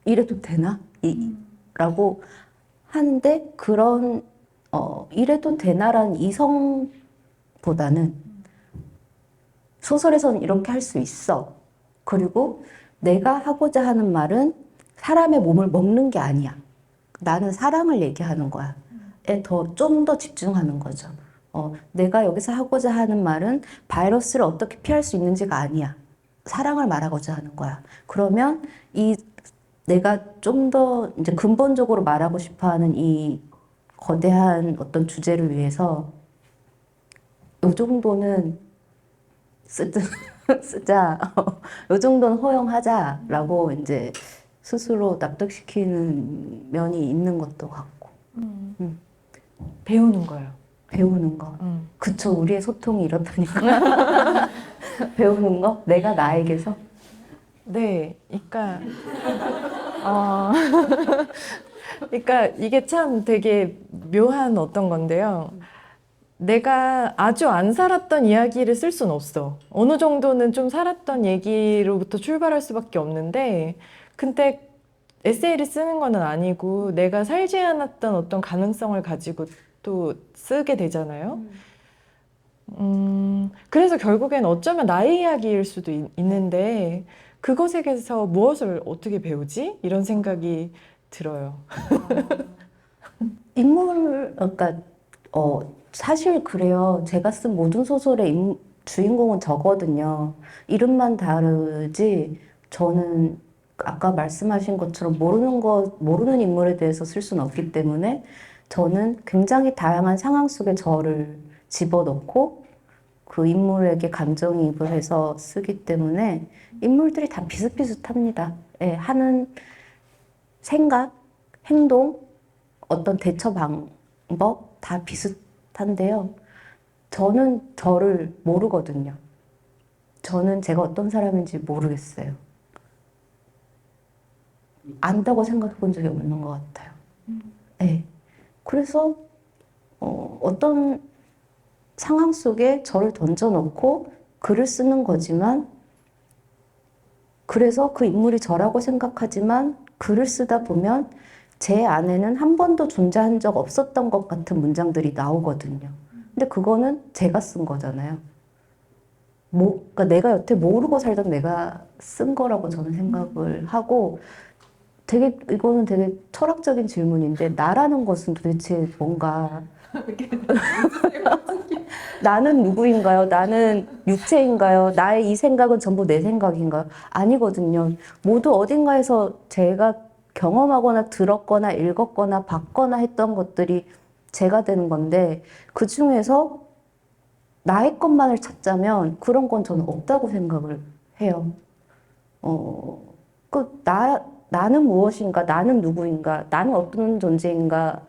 S2: 이래도 되나? 라고 하는데 그런 이래도 되나라는 이성보다는 소설에서는 이렇게 할 수 있어. 그리고 내가 하고자 하는 말은 사람의 몸을 먹는 게 아니야. 나는 사랑을 얘기하는 거야. 좀 더 집중하는 거죠. 내가 여기서 하고자 하는 말은 바이러스를 어떻게 피할 수 있는지가 아니야. 사랑을 말하고자 하는 거야. 그러면 내가 좀 더 이제 근본적으로 말하고 싶어 하는 이 거대한 어떤 주제를 위해서 요 정도는 쓰자. 요 정도는 허용하자라고 이제 스스로 납득시키는 면이 있는 것도 같고.
S1: 배우는 거예요.
S2: 배우는 거. 그쵸. 우리의 소통이 이렇다니까. 배우는 거? 내가 나에게서?
S1: 네, 그러니까 그러니까 이게 참 되게 묘한 어떤 건데요. 내가 아주 안 살았던 이야기를 쓸 수는 없어. 어느 정도는 좀 살았던 얘기로부터 출발할 수밖에 없는데, 근데 에세이를 쓰는 거는 아니고 내가 살지 않았던 어떤 가능성을 가지고 또 쓰게 되잖아요. 그래서 결국엔 어쩌면 나의 이야기일 수도 있는데, 그것에게서 무엇을 어떻게 배우지? 이런 생각이 들어요.
S2: 그러니까, 사실 그래요. 제가 쓴 모든 소설의 주인공은 저거든요. 이름만 다르지, 저는 아까 말씀하신 것처럼 모르는 인물에 대해서 쓸 수는 없기 때문에 저는 굉장히 다양한 상황 속에 저를 집어넣고 그 인물에게 감정이입을 해서 쓰기 때문에 인물들이 다 비슷비슷합니다. 예, 하는 생각, 행동, 어떤 대처 방법 다 비슷한데요. 저는 저를 모르거든요. 저는 제가 어떤 사람인지 모르겠어요. 안다고 생각해 본 적이 없는 것 같아요. 네. 그래서 어떤 상황 속에 저를 던져놓고 글을 쓰는 거지만, 그래서 그 인물이 저라고 생각하지만 글을 쓰다 보면 제 안에는 한 번도 존재한 적 없었던 것 같은 문장들이 나오거든요. 근데 그거는 제가 쓴 거잖아요. 그러니까 내가 여태 모르고 살던 내가 쓴 거라고 저는 생각을 하고, 이거는 되게 철학적인 질문인데, 나라는 것은 도대체 뭔가, 나는 누구인가요? 나는 육체인가요? 나의 이 생각은 전부 내 생각인가요? 아니거든요. 모두 어딘가에서 제가 경험하거나 들었거나 읽었거나 봤거나 했던 것들이 제가 되는 건데, 그 중에서 나의 것만을 찾자면 그런 건 저는 없다고 생각을 해요. 나는 무엇인가? 나는 누구인가? 나는 어떤 존재인가?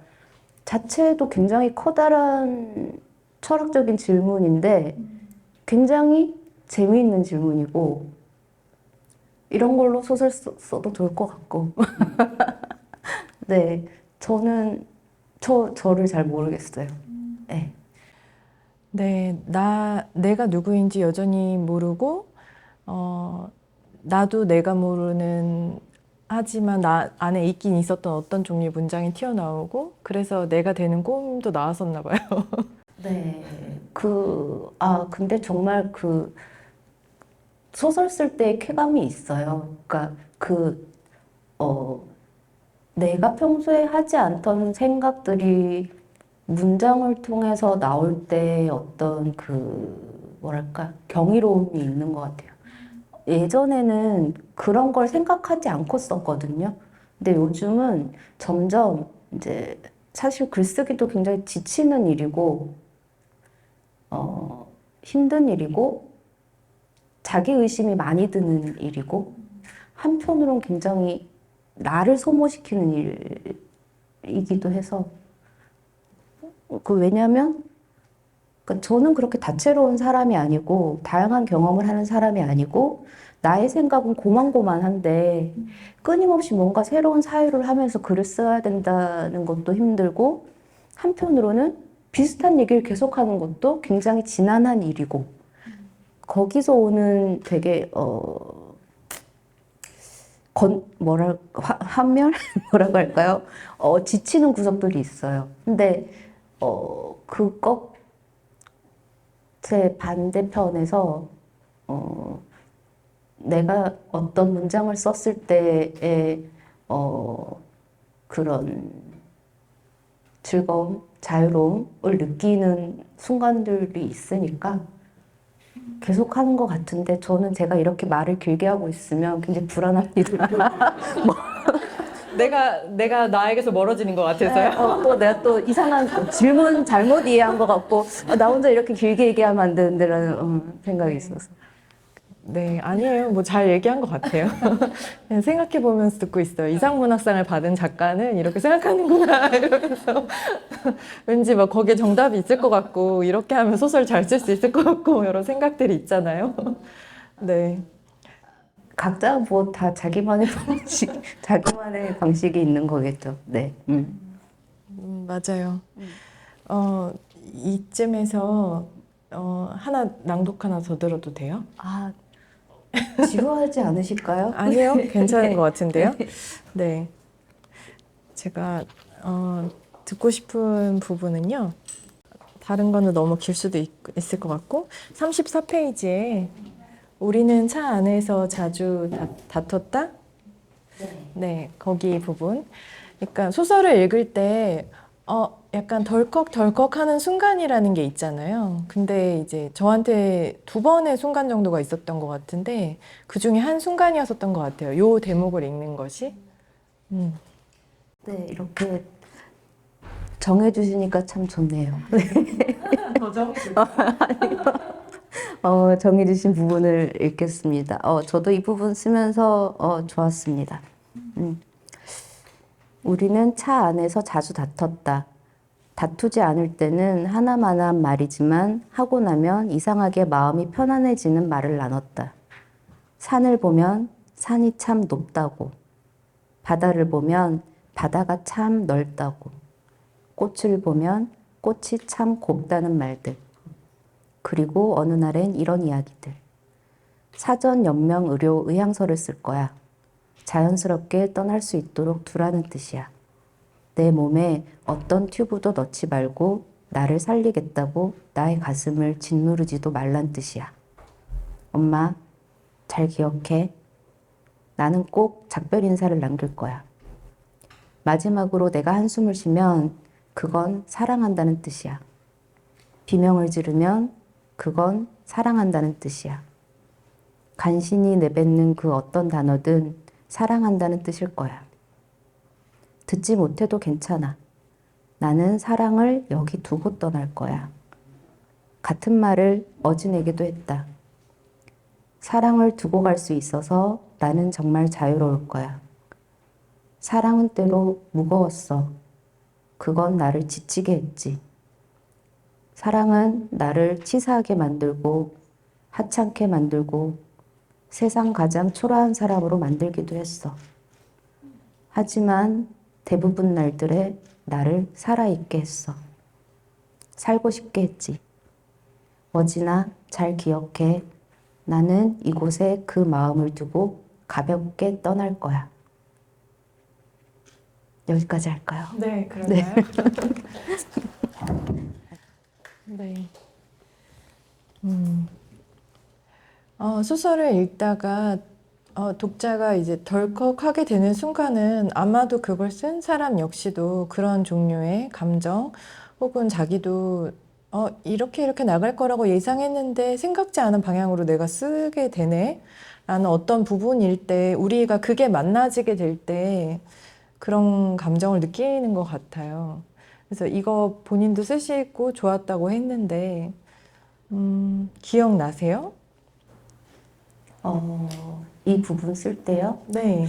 S2: 자체도 굉장히 커다란 철학적인 질문인데 굉장히 재미있는 질문이고, 이런 걸로 소설 써도 좋을 것 같고. 네, 저는 저를 잘 모르겠어요. 네.
S1: 네, 내가 누구인지 여전히 모르고, 나도 내가 모르는, 하지만 나 안에 있긴 있었던 어떤 종류의 문장이 튀어나오고, 그래서 내가 되는 꿈도 나왔었나 봐요.
S2: 네. 근데 정말 소설 쓸 때 쾌감이 있어요. 그러니까 내가 평소에 하지 않던 생각들이 문장을 통해서 나올 때 어떤 뭐랄까, 경이로움이 있는 것 같아요. 예전에는 그런 걸 생각하지 않고 썼거든요. 근데 요즘은 점점 이제 사실 글쓰기도 굉장히 지치는 일이고, 힘든 일이고, 자기의심이 많이 드는 일이고, 한편으로는 굉장히 나를 소모시키는 일이기도 해서, 왜냐면, 그러니까 저는 그렇게 다채로운 사람이 아니고, 다양한 경험을 하는 사람이 아니고, 나의 생각은 고만고만한데, 끊임없이 뭔가 새로운 사유를 하면서 글을 써야 된다는 것도 힘들고, 한편으로는 비슷한 얘기를 계속하는 것도 굉장히 지난한 일이고, 거기서 오는 되게, 환멸? 뭐라고 할까요? 지치는 구석들이 있어요. 근데 그것의 반대편에서 내가 어떤 문장을 썼을 때의 그런 즐거움, 자유로움을 느끼는 순간들이 있으니까 계속 하는 것 같은데 저는 제가 이렇게 말을 길게 하고 있으면 굉장히 불안합니다.
S1: 내가 나에게서 멀어지는 것 같아서요.
S2: 또 내가 또 이상한 질문 잘못 이해한 것 같고 나 혼자 이렇게 길게 얘기하면 안 되는데라는 생각이 있어서.
S1: 네, 아니에요. 뭐 잘 얘기한 것 같아요. 그냥 생각해 보면서 듣고 있어요. 이상문학상을 받은 작가는 이렇게 생각하는구나 이러면서 왠지 막 거기에 정답이 있을 것 같고 이렇게 하면 소설 잘 쓸 수 있을 것 같고 여러 생각들이 있잖아요. 네,
S2: 각자 뭐 다 자기만의 방식이 있는 거겠죠. 네.
S1: 맞아요. 이쯤에서 하나 낭독 하나 더 들어도 돼요?
S2: 아, 지루하지 않으실까요?
S1: 아니요, 괜찮은 것 같은데요. 네, 제가 듣고 싶은 부분은요. 다른 거는 너무 길 수도 있을 것 같고 34페이지에 우리는 차 안에서 자주 다퉜다? 네, 거기 부분. 그러니까 소설을 읽을 때 약간 덜컥덜컥 하는 순간이라는 게 있잖아요. 근데 이제 저한테 두 번의 순간 정도가 있었던 것 같은데 그 중에 한 순간이었었던 것 같아요. 요 대목을 읽는 것이.
S2: 네, 이렇게 정해주시니까 참 좋네요. 정해주신 부분을 읽겠습니다. 저도 이 부분 쓰면서 좋았습니다. 우리는 차 안에서 자주 다퉜다. 다투지 않을 때는 하나만한 말이지만 하고 나면 이상하게 마음이 편안해지는 말을 나눴다. 산을 보면 산이 참 높다고, 바다를 보면 바다가 참 넓다고, 꽃을 보면 꽃이 참 곱다는 말들. 그리고 어느 날엔 이런 이야기들. 사전 연명 의료 의향서를 쓸 거야. 자연스럽게 떠날 수 있도록 두라는 뜻이야. 내 몸에 어떤 튜브도 넣지 말고 나를 살리겠다고 나의 가슴을 짓누르지도 말란 뜻이야. 엄마, 잘 기억해. 나는 꼭 작별 인사를 남길 거야. 마지막으로 내가 한숨을 쉬면 그건 사랑한다는 뜻이야. 비명을 지르면 그건 사랑한다는 뜻이야. 간신히 내뱉는 그 어떤 단어든 사랑한다는 뜻일 거야. 듣지 못해도 괜찮아. 나는 사랑을 여기 두고 떠날 거야. 같은 말을 어진에게도 했다. 사랑을 두고 갈 수 있어서 나는 정말 자유로울 거야. 사랑은 때로 무거웠어. 그건 나를 지치게 했지. 사랑은 나를 치사하게 만들고 하찮게 만들고 세상 가장 초라한 사람으로 만들기도 했어. 하지만 대부분 날들에 나를 살아있게 했어. 살고 싶게 했지. 어지나 잘 기억해. 나는 이곳에 그 마음을 두고 가볍게 떠날 거야. 여기까지 할까요?
S1: 네, 그런가요? 네. 소설을 읽다가 독자가 이제 덜컥하게 되는 순간은 아마도 그걸 쓴 사람 역시도 그런 종류의 감정 혹은 자기도 이렇게 나갈 거라고 예상했는데 생각지 않은 방향으로 내가 쓰게 되네 라는 어떤 부분일 때 우리가 그게 만나지게 될 때 그런 감정을 느끼는 것 같아요. 그래서 이거 본인도 쓰시고 좋았다고 했는데 기억나세요?
S2: 이 부분 쓸 때요.
S1: 네.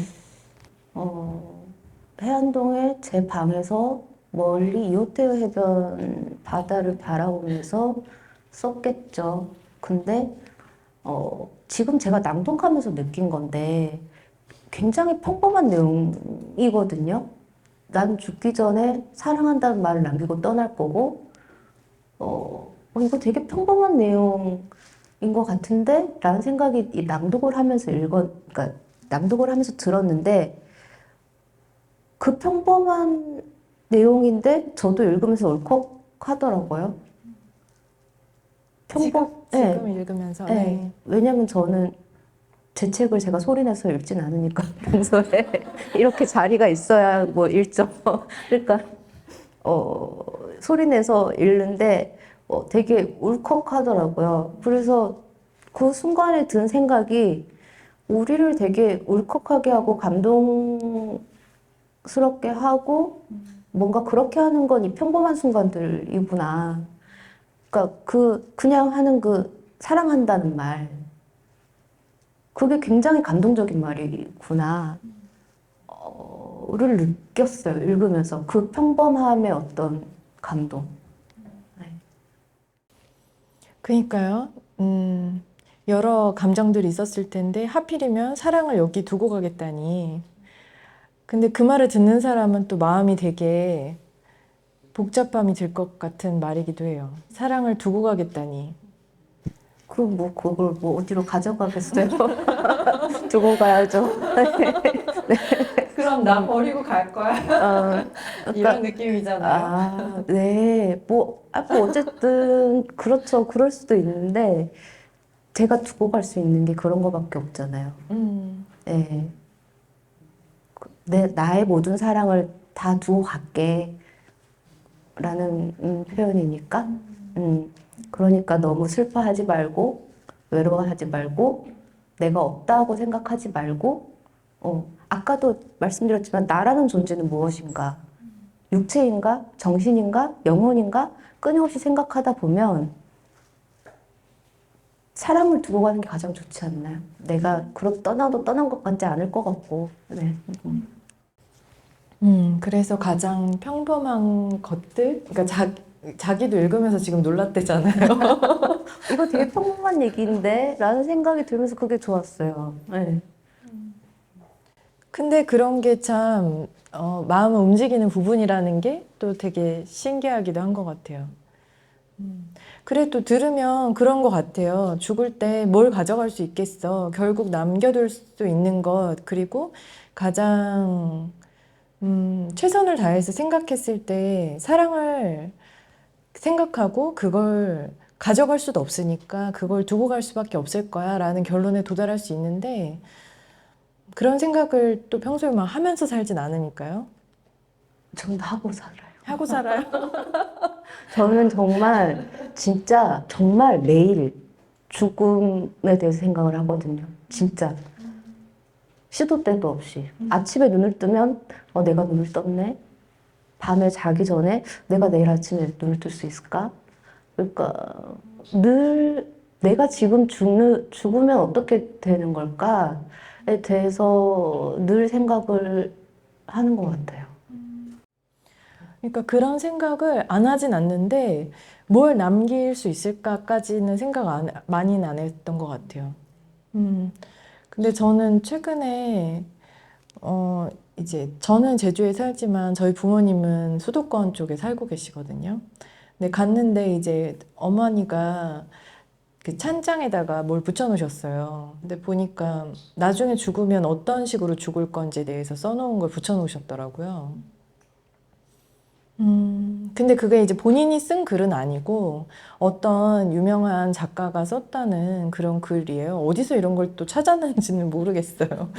S2: 해안동의 제 방에서 멀리 이오테오 해변 바다를 바라보면서 썼겠죠. 근데 지금 제가 낭독하면서 느낀 건데 굉장히 평범한 내용이거든요. 난 죽기 전에 사랑한다는 말을 남기고 떠날 거고 이거 되게 평범한 내용인 것 같은데? 라는 생각이 이 낭독을 하면서 그러니까 낭독을 하면서 들었는데 그 평범한 내용인데 저도 읽으면서 울컥 울컥하더라고요.
S1: 지금
S2: 네.
S1: 읽으면서
S2: 네.
S1: 네.
S2: 왜냐면 저는 제 책을 제가 소리내서 읽진 않으니까 평소에 이렇게 자리가 있어야 뭐 읽죠. 그러니까 소리내서 읽는데 되게 울컥하더라고요. 그래서 그 순간에 든 생각이 우리를 되게 울컥하게 하고 감동스럽게 하고 뭔가 그렇게 하는 건 이 평범한 순간들이구나. 그러니까 그냥 하는 그 사랑한다는 말. 그게 굉장히 감동적인 말이구나. 를 느꼈어요. 읽으면서 그 평범함의 어떤 감동. 네.
S1: 그러니까요. 여러 감정들이 있었을 텐데 하필이면 사랑을 여기 두고 가겠다니. 근데 그 말을 듣는 사람은 또 마음이 되게 복잡함이 들 것 같은 말이기도 해요. 사랑을 두고 가겠다니.
S2: 그걸 뭐 어디로 가져가겠어요? 두고 가야죠.
S1: 그럼 나 버리고 갈 거야.
S2: 그러니까,
S1: 이런 느낌이잖아요.
S2: 네. 뭐 어쨌든 그렇죠. 그럴 수도 있는데 제가 두고 갈 수 있는 게 그런 거밖에 없잖아요. 네. 나의 모든 사랑을 다 두고 갈게. 라는 표현이니까. 그러니까 너무 슬퍼하지 말고, 외로워하지 말고, 내가 없다고 생각하지 말고, 아까도 말씀드렸지만, 나라는 존재는 무엇인가? 육체인가? 정신인가? 영혼인가? 끊임없이 생각하다 보면, 사람을 두고 가는 게 가장 좋지 않나요? 내가 그렇게 떠나도 떠난 것 같지 않을 것 같고, 네.
S1: 그래서 가장 평범한 것들, 그러니까 자기도 읽으면서 지금 놀랐대잖아요.
S2: 이거 되게 평범한 얘기인데? 라는 생각이 들면서 그게 좋았어요. 네.
S1: 근데 그런 게 참, 마음을 움직이는 부분이라는 게 또 되게 신기하기도 한 것 같아요. 그래, 또 들으면 그런 것 같아요. 죽을 때 뭘 가져갈 수 있겠어. 결국 남겨둘 수 있는 것, 그리고 가장, 최선을 다해서 생각했을 때 사랑을 생각하고 그걸 가져갈 수도 없으니까 그걸 두고 갈 수밖에 없을 거야 라는 결론에 도달할 수 있는데 그런 생각을 또 평소에 막 하면서 살진 않으니까요.
S2: 전 하고 살아요.
S1: 하고 살아요.
S2: 저는 정말, 진짜, 정말 매일 죽음에 대해서 생각을 하거든요. 진짜. 시도 때도 없이. 아침에 눈을 뜨면, 내가 눈을 떴네. 밤에 자기 전에 내가 내일 아침에 눈을 뜰 수 있을까? 그러니까 늘 내가 지금 죽으면 어떻게 되는 걸까에 대해서 늘 생각을 하는 것 같아요.
S1: 그러니까 그런 생각을 안 하진 않는데 뭘 남길 수 있을까까지는 생각 많이는 안 했던 것 같아요. 근데 저는 최근에 이제 저는 제주에 살지만 저희 부모님은 수도권 쪽에 살고 계시거든요. 근데 갔는데 이제 어머니가 그 찬장에다가 뭘 붙여놓으셨어요. 근데 보니까 나중에 죽으면 어떤 식으로 죽을 건지에 대해서 써놓은 걸 붙여놓으셨더라고요. 근데 그게 이제 본인이 쓴 글은 아니고 어떤 유명한 작가가 썼다는 그런 글이에요. 어디서 이런 걸 또 찾아냈는지는 모르겠어요.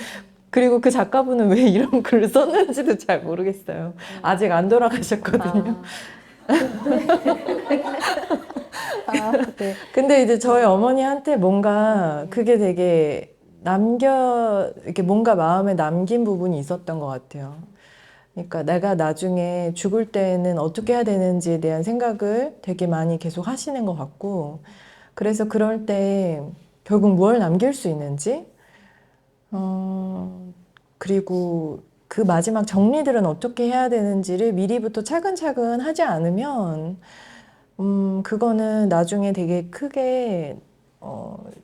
S1: 그리고 그 작가분은 왜 이런 글을 썼는지도 잘 모르겠어요. 아직 안 돌아가셨거든요.
S2: 네.
S1: 근데 이제 저희 어머니한테 뭔가 그게 되게 이렇게 뭔가 마음에 남긴 부분이 있었던 것 같아요. 그러니까 내가 나중에 죽을 때는 어떻게 해야 되는지에 대한 생각을 되게 많이 계속 하시는 것 같고, 그래서 그럴 때 결국 뭘 남길 수 있는지, 그리고 그 마지막 정리들은 어떻게 해야 되는지를 미리부터 차근차근 하지 않으면, 그거는 나중에 되게 크게,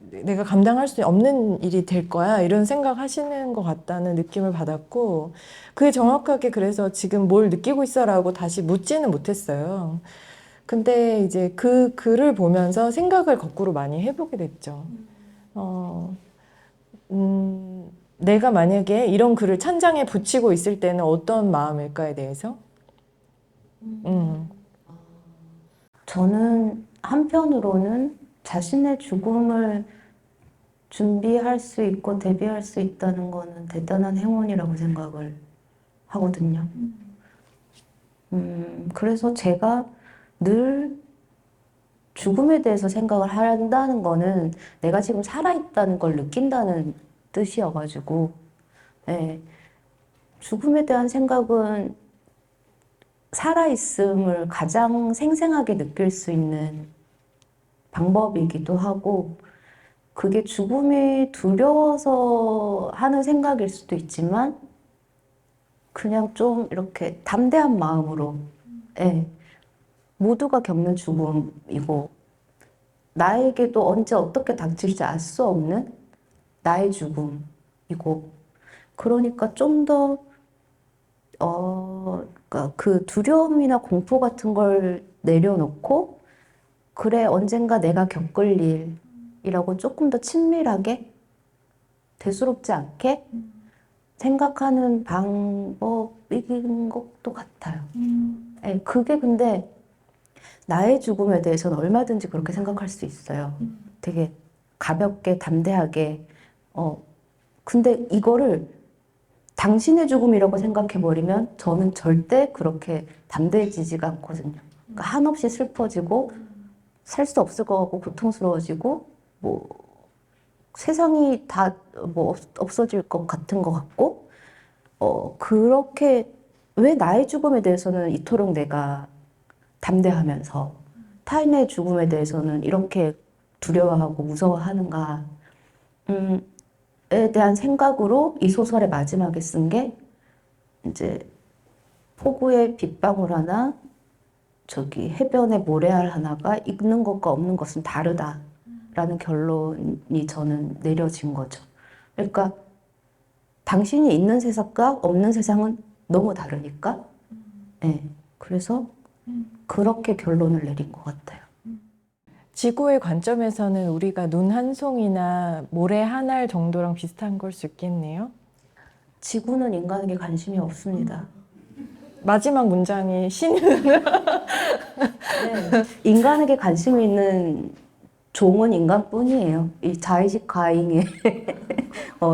S1: 내가 감당할 수 없는 일이 될 거야. 이런 생각 하시는 것 같다는 느낌을 받았고, 그게 정확하게 그래서 지금 뭘 느끼고 있어라고 다시 묻지는 못했어요. 근데 이제 그 글을 보면서 생각을 거꾸로 많이 해보게 됐죠. 어, 내가 만약에 이런 글을 찬장에 붙이고 있을 때는 어떤 마음일까에 대해서. 음.
S2: 저는 한편으로는 자신의 죽음을 준비할 수 있고 대비할 수 있다는 거는 대단한 행운이라고 생각을 하거든요. 그래서 제가 늘 죽음에 대해서 생각을 한다는 거는 내가 지금 살아있다는 걸 느낀다는 뜻이어가지고, 예, 죽음에 대한 생각은 살아있음을 가장 생생하게 느낄 수 있는 방법이기도 하고, 그게 죽음이 두려워서 하는 생각일 수도 있지만, 그냥 좀 이렇게 담대한 마음으로, 예, 모두가 겪는 죽음이고, 나에게도 언제 어떻게 닥칠지 알 수 없는 나의 죽음이고, 그러니까 좀 더, 그러니까 그 두려움이나 공포 같은 걸 내려놓고, 그래, 언젠가 내가 겪을 일이라고 조금 더 친밀하게, 대수롭지 않게 생각하는 방법인 것도 같아요. 예, 그게 근데 나의 죽음에 대해서는 얼마든지 그렇게 생각할 수 있어요. 되게 가볍게, 담대하게. 근데 이거를 당신의 죽음이라고 생각해버리면 저는 절대 그렇게 담대해지지가 않거든요. 그러니까 한없이 슬퍼지고, 살 수 없을 것 같고, 고통스러워지고, 뭐, 세상이 다 뭐 없어질 것 같은 것 같고, 그렇게 왜 나의 죽음에 대해서는 이토록 내가 담대하면서 타인의 죽음에 대해서는 이렇게 두려워하고 무서워하는가, 에 대한 생각으로 이 소설의 마지막에 쓴 게 이제 폭우의 빗방울 하나, 저기 해변의 모래알 하나가 있는 것과 없는 것은 다르다라는 결론이 저는 내려진 거죠. 그러니까 당신이 있는 세상과 없는 세상은 너무 다르니까, 네. 그래서 그렇게 결론을 내린 것 같아요.
S1: 지구의 관점에서는 우리가 눈 한 송이나 모래 한 알 정도랑 비슷한 걸 수 있겠네요.
S2: 지구는 인간에게 관심이 없습니다.
S1: 마지막 문장이
S2: 네. 인간에게 관심 있는 종은 인간뿐이에요. 이 자의식 과잉의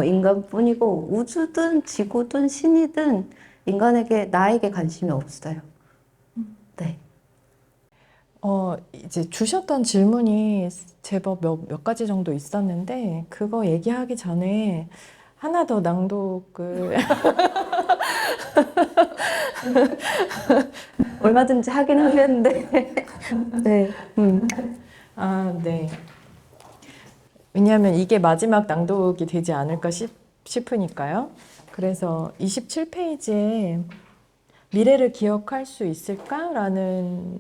S2: 인간뿐이고, 우주든 지구든 신이든 인간에게, 나에게 관심이 없어요. 네.
S1: 이제 주셨던 질문이 제법 몇 가지 정도 있었는데, 그거 얘기하기 전에 하나 더 낭독을.
S2: 얼마든지 하긴 하겠는데. 네.
S1: 아, 네. 왜냐하면 이게 마지막 낭독이 되지 않을까 싶으니까요. 그래서 27페이지에 미래를 기억할 수 있을까? 라는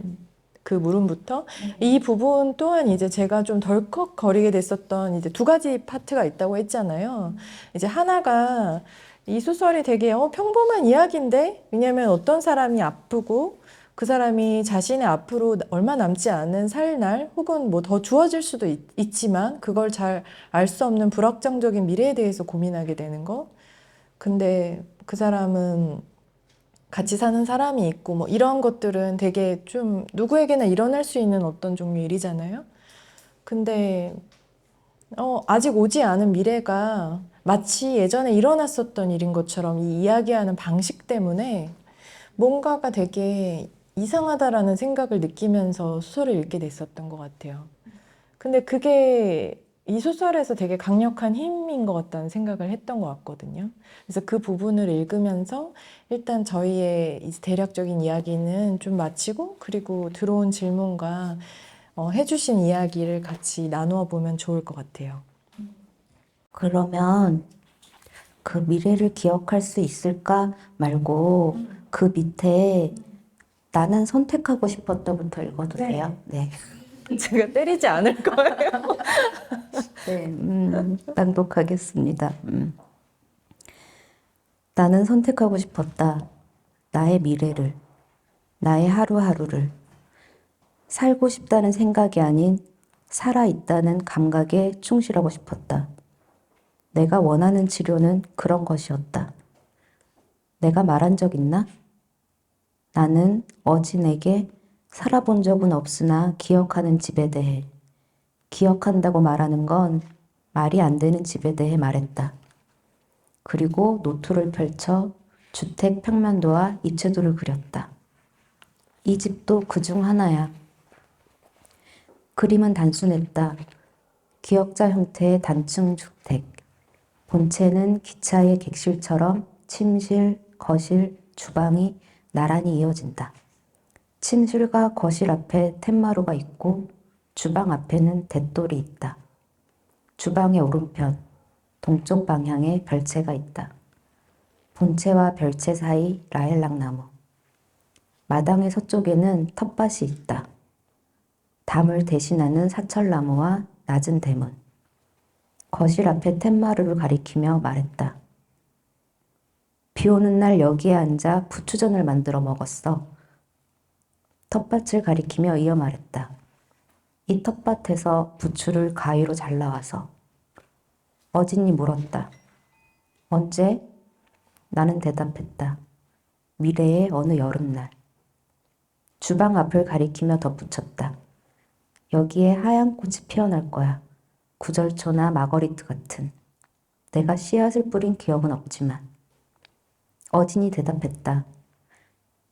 S1: 그 물음부터 이 부분 또한 이제 제가 좀 덜컥거리게 됐었던 이제 두 가지 파트가 있다고 했잖아요. 이제 하나가 이 소설이 되게 평범한 이야기인데, 왜냐하면 어떤 사람이 아프고 그 사람이 자신의 앞으로 얼마 남지 않은 살날 혹은 뭐 더 주어질 수도 있지만 그걸 잘 알 수 없는 불확정적인 미래에 대해서 고민하게 되는 거. 근데 그 사람은 같이 사는 사람이 있고 뭐 이런 것들은 되게 좀 누구에게나 일어날 수 있는 어떤 종류의 일이잖아요. 근데 아직 오지 않은 미래가 마치 예전에 일어났었던 일인 것처럼 이 이야기하는 방식 때문에 뭔가가 되게 이상하다라는 생각을 느끼면서 소설을 읽게 됐었던 것 같아요. 근데 그게 이 소설에서 되게 강력한 힘인 것 같다는 생각을 했던 것 같거든요. 그래서 그 부분을 읽으면서 일단 저희의 이제 대략적인 이야기는 좀 마치고, 그리고 들어온 질문과 해주신 이야기를 같이 나누어 보면 좋을 것 같아요.
S2: 그러면 그 미래를 기억할 수 있을까 말고 그 밑에 나는 선택하고 싶었다부터 읽어도
S1: 네.
S2: 돼요? 네.
S1: 제가 때리지 않을 거예요.
S2: 네, 낭독하겠습니다. 나는 선택하고 싶었다. 나의 미래를, 나의 하루하루를. 살고 싶다는 생각이 아닌 살아있다는 감각에 충실하고 싶었다. 내가 원하는 치료는 그런 것이었다. 내가 말한 적 있나? 나는 어진에게 살아본 적은 없으나 기억하는 집에 대해, 기억한다고 말하는 건 말이 안 되는 집에 대해 말했다. 그리고 노트를 펼쳐 주택 평면도와 입체도를 그렸다. 이 집도 그중 하나야. 그림은 단순했다. 기역자 형태의 단층 주택. 본체는 기차의 객실처럼 침실, 거실, 주방이 나란히 이어진다. 침실과 거실 앞에 텐마루가 있고 주방 앞에는 대돌이 있다. 주방의 오른편, 동쪽 방향에 별채가 있다. 본체와 별채 사이 라일락나무. 마당의 서쪽에는 텃밭이 있다. 담을 대신하는 사철나무와 낮은 대문. 거실 앞에 텐마루를 가리키며 말했다. 비 오는 날 여기에 앉아 부추전을 만들어 먹었어. 텃밭을 가리키며 이어 말했다. 이 텃밭에서 부추를 가위로 잘라와서. 어진이 물었다. 언제? 나는 대답했다. 미래의 어느 여름날. 주방 앞을 가리키며 덧붙였다. 여기에 하얀 꽃이 피어날 거야. 구절초나 마거리트 같은. 내가 씨앗을 뿌린 기억은 없지만. 어진이 대답했다.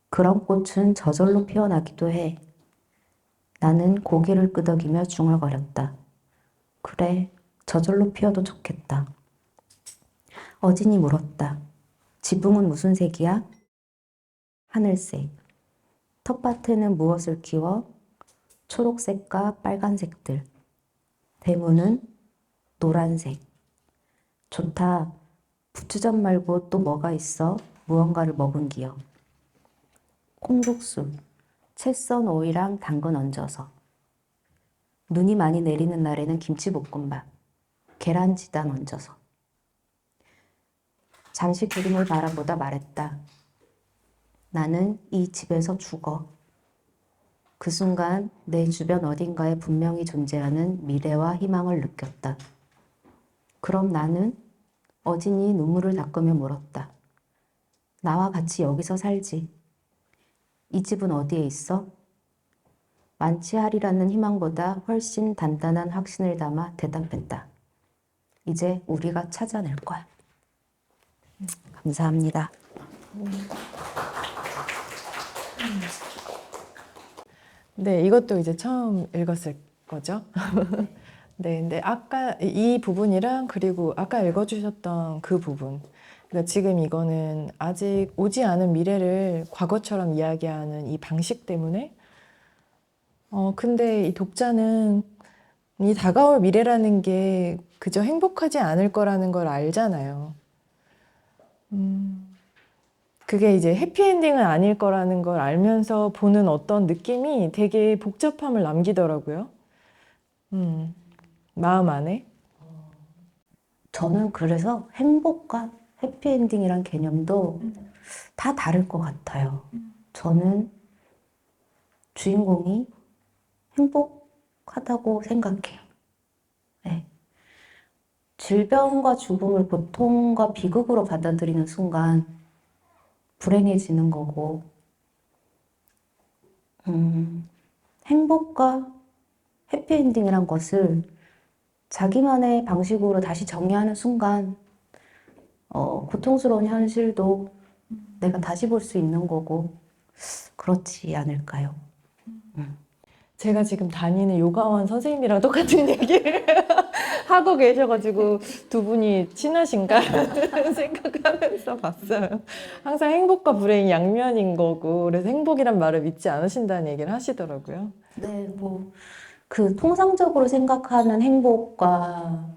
S2: 그런 꽃은 저절로 피어나기도 해. 나는 고개를 끄덕이며 중얼거렸다. 그래, 저절로 피어도 좋겠다. 어진이 물었다. 지붕은 무슨 색이야? 하늘색. 텃밭에는 무엇을 키워? 초록색과 빨간색들. 대문은 노란색. 좋다. 부추전 말고 또 뭐가 있어? 무언가를 먹은 기억. 콩국수. 채 썬 오이랑 당근 얹어서. 눈이 많이 내리는 날에는 김치볶음밥. 계란지단 얹어서. 잠시 그림을 바라보다 말했다. 나는 이 집에서 죽어. 그 순간 내 주변 어딘가에 분명히 존재하는 미래와 희망을 느꼈다. 그럼 나는? 어진이 눈물을 닦으며 물었다. 나와 같이 여기서 살지. 이 집은 어디에 있어? 만취하리라는 희망보다 훨씬 단단한 확신을 담아 대답했다. 이제 우리가 찾아낼 거야. 감사합니다.
S1: 네, 이것도 이제 처음 읽었을 거죠? 네, 근데 아까 이 부분이랑 그리고 아까 읽어주셨던 그 부분. 그러니까 지금 이거는 아직 오지 않은 미래를 과거처럼 이야기하는 이 방식 때문에 근데 이 독자는 이 다가올 미래라는 게 그저 행복하지 않을 거라는 걸 알잖아요. 그게 이제 해피엔딩은 아닐 거라는 걸 알면서 보는 어떤 느낌이 되게 복잡함을 남기더라고요. 마음 안에.
S2: 저는 그래서 행복과 해피엔딩이란 개념도 다 다를 것 같아요. 저는 주인공이 행복하다고 생각해요. 네. 질병과 죽음을 고통과 비극으로 받아들이는 순간 불행해지는 거고, 행복과 해피엔딩이란 것을 자기만의 방식으로 다시 정의하는 순간, 고통스러운 현실도 내가 다시 볼 수 있는 거고, 그렇지 않을까요?
S1: 제가 지금 다니는 요가원 선생님이랑 똑같은 얘기를 하고 계셔가지고 두 분이 친하신가라는 생각하면서 봤어요. 항상 행복과 불행이 양면인 거고 그래서 행복이란 말을 믿지 않으신다는 얘기를 하시더라고요.
S2: 네, 뭐, 그 통상적으로 생각하는 행복과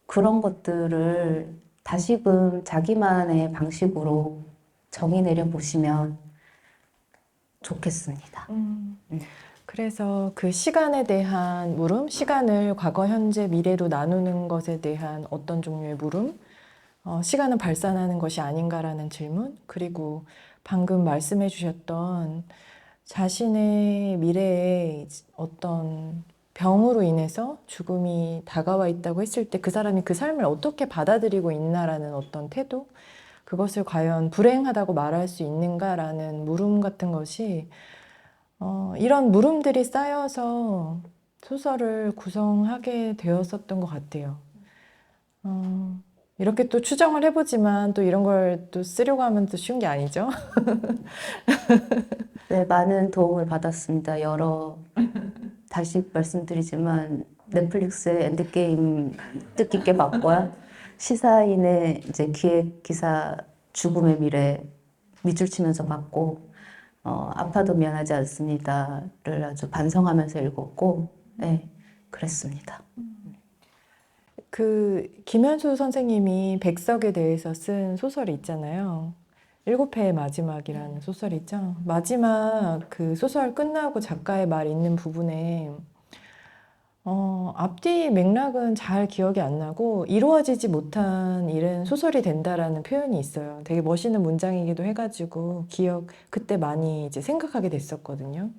S2: 그런 것들을 다시금 자기만의 방식으로 정의 내려 보시면 좋겠습니다.
S1: 그래서 그 시간에 대한 물음, 시간을 과거, 현재, 미래로 나누는 것에 대한 어떤 종류의 물음, 시간은 발산하는 것이 아닌가라는 질문, 그리고 방금 말씀해 주셨던 자신의 미래에 어떤 병으로 인해서 죽음이 다가와 있다고 했을 때 그 사람이 그 삶을 어떻게 받아들이고 있나라는 어떤 태도, 그것을 과연 불행하다고 말할 수 있는가라는 물음 같은 것이 이런 물음들이 쌓여서 소설을 구성하게 되었었던 것 같아요. 이렇게 또 추정을 해보지만 또 이런 걸 또 쓰려고 하면 또 쉬운 게 아니죠.
S2: 네, 많은 도움을 받았습니다. 다시 말씀드리지만 넷플릭스의 엔드게임 뜻깊게 봤고요. 시사인의 이제 기획 기사 죽음의 미래 밑줄 치면서 봤고, 아파도 미안하지 않습니다를 아주 반성하면서 읽었고, 네, 그랬습니다.
S1: 김현수 선생님이 백석에 대해서 쓴 소설이 있잖아요. 일곱 해의 마지막이라는 소설이죠. 마지막 그 소설 끝나고 작가의 말 있는 부분에 앞뒤 맥락은 잘 기억이 안 나고 이루어지지 못한 일은 소설이 된다라는 표현이 있어요. 되게 멋있는 문장이기도 해가지고 그때 많이 이제 생각하게 됐었거든요.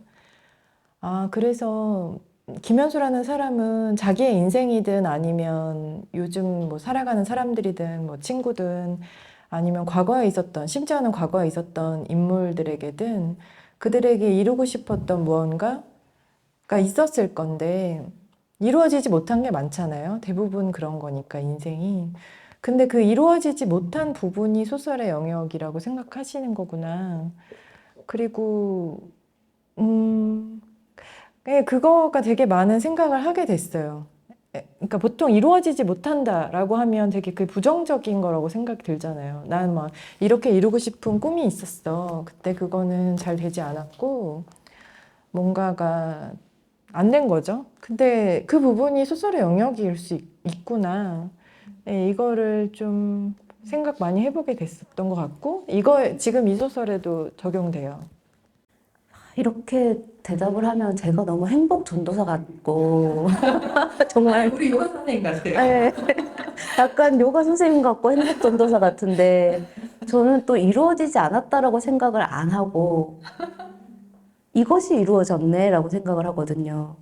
S1: 그래서 김현수라는 사람은 자기의 인생이든 아니면 요즘 뭐 살아가는 사람들이든 뭐 친구든 아니면 심지어는 과거에 있었던 인물들에게든 그들에게 이루고 싶었던 무언가가 있었을 건데 이루어지지 못한 게 많잖아요. 대부분 그런 거니까 인생이. 근데 그 이루어지지 못한 부분이 소설의 영역이라고 생각하시는 거구나. 그리고 그거가 되게 많은 생각을 하게 됐어요. 그러니까 보통 이루어지지 못한다라고 하면 되게 그 부정적인 거라고 생각이 들잖아요. 난 막 이렇게 이루고 싶은 꿈이 있었어. 그때 그거는 잘 되지 않았고 뭔가가 안 된 거죠. 근데 그 부분이 소설의 영역일 수 있구나. 이거를 좀 생각 많이 해보게 됐었던 것 같고 지금 이 소설에도 적용돼요.
S2: 이렇게 대답을 하면 제가 너무 행복 전도사 같고, 정말
S1: 우리 요가 선생님 같아요.
S2: 네. 약간 요가 선생님 같고 행복 전도사 같은데 저는 또 이루어지지 않았다라고 생각을 안 하고 이것이 이루어졌네라고 생각을 하거든요.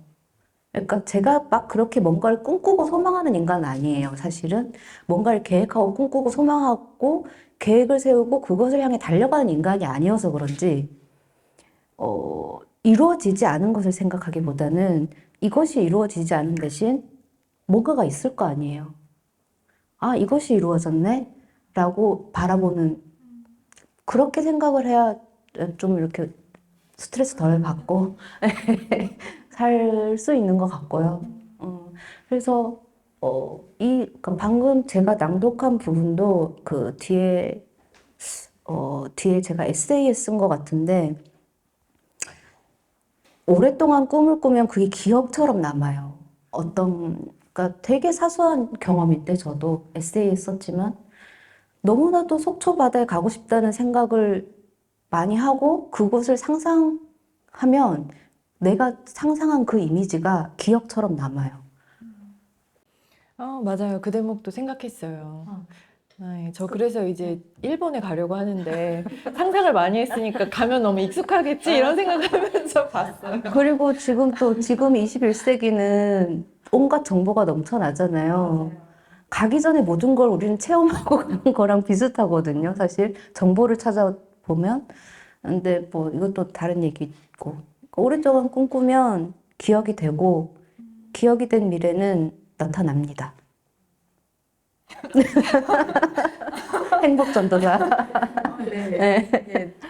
S2: 그러니까 제가 막 그렇게 뭔가를 꿈꾸고 소망하는 인간은 아니에요, 사실은. 뭔가를 계획하고 꿈꾸고 소망하고 계획을 세우고 그것을 향해 달려가는 인간이 아니어서 그런지 이루어지지 않은 것을 생각하기보다는 이것이 이루어지지 않은 대신 뭔가가 있을 거 아니에요. 이것이 이루어졌네? 라고 바라보는, 그렇게 생각을 해야 좀 이렇게 스트레스 덜 받고 살 수 있는 것 같고요. 그래서, 그러니까 방금 제가 낭독한 부분도 그 뒤에 제가 에세이에 쓴 것 같은데, 오랫동안 꿈을 꾸면 그게 기억처럼 남아요. 그러니까 되게 사소한 경험인데 저도 에세이에 썼지만, 너무나도 속초바다에 가고 싶다는 생각을 많이 하고 그곳을 상상하면 내가 상상한 그 이미지가 기억처럼 남아요.
S1: 맞아요. 그 대목도 생각했어요. 저 그래서 이제 일본에 가려고 하는데 상상을 많이 했으니까 가면 너무 익숙하겠지 이런 생각하면서 봤어요.
S2: 그리고 지금 21세기는 온갖 정보가 넘쳐나잖아요. 가기 전에 모든 걸 우리는 체험하고 가는 거랑 비슷하거든요, 사실. 정보를 찾아보면. 근데 뭐 이것도 다른 얘기고. 오랫동안 꿈꾸면 기억이 되고, 기억이 된 미래는 나타납니다. 행복 전도사.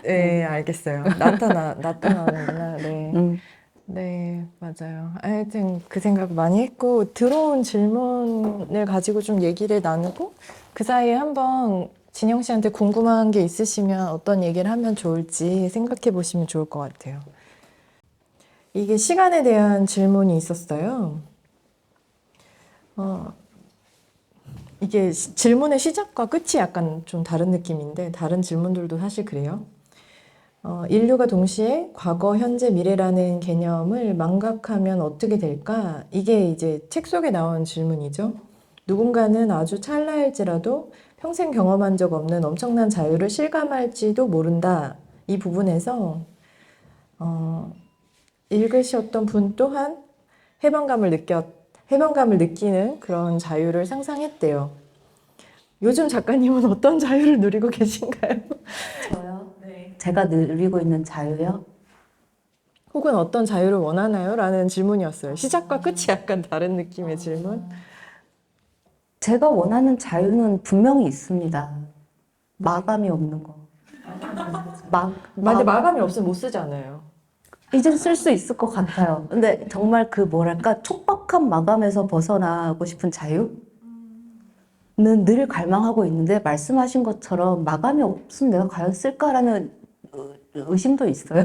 S1: 네, 알겠어요. 나타나는구나. 네.
S2: 음.
S1: 네, 맞아요. 하여튼 그 생각 많이 했고, 들어온 질문을 가지고 좀 얘기를 나누고, 그 사이에 한번 진영 씨한테 궁금한 게 있으시면 어떤 얘기를 하면 좋을지 생각해 보시면 좋을 것 같아요. 이게 시간에 대한 질문이 있었어요. 이게 질문의 시작과 끝이 약간 좀 다른 느낌인데, 다른 질문들도 사실 그래요. 인류가 동시에 과거, 현재, 미래라는 개념을 망각하면 어떻게 될까? 이게 이제 책 속에 나온 질문이죠. 누군가는 아주 찰나일지라도 평생 경험한 적 없는 엄청난 자유를 실감할지도 모른다. 이 부분에서 읽으셨던 분 또한 해방감을 느끼는 그런 자유를 상상했대요. 요즘 작가님은 어떤 자유를 누리고 계신가요?
S2: 저요? 네. 제가 누리고 있는 자유요?
S1: 혹은 어떤 자유를 원하나요? 라는 질문이었어요. 시작과 끝이 약간 다른 느낌의 질문.
S2: 제가 원하는 자유는 분명히 있습니다. 마감이 없는 거.
S1: 근데 마감이 없으면 못 쓰잖아요.
S2: 이젠 쓸 수 있을 것 같아요. 근데 정말 그 뭐랄까 촉박한 마감에서 벗어나고 싶은 자유는 늘 갈망하고 있는데 말씀하신 것처럼 마감이 없으면 내가 과연 쓸까라는 의심도 있어요.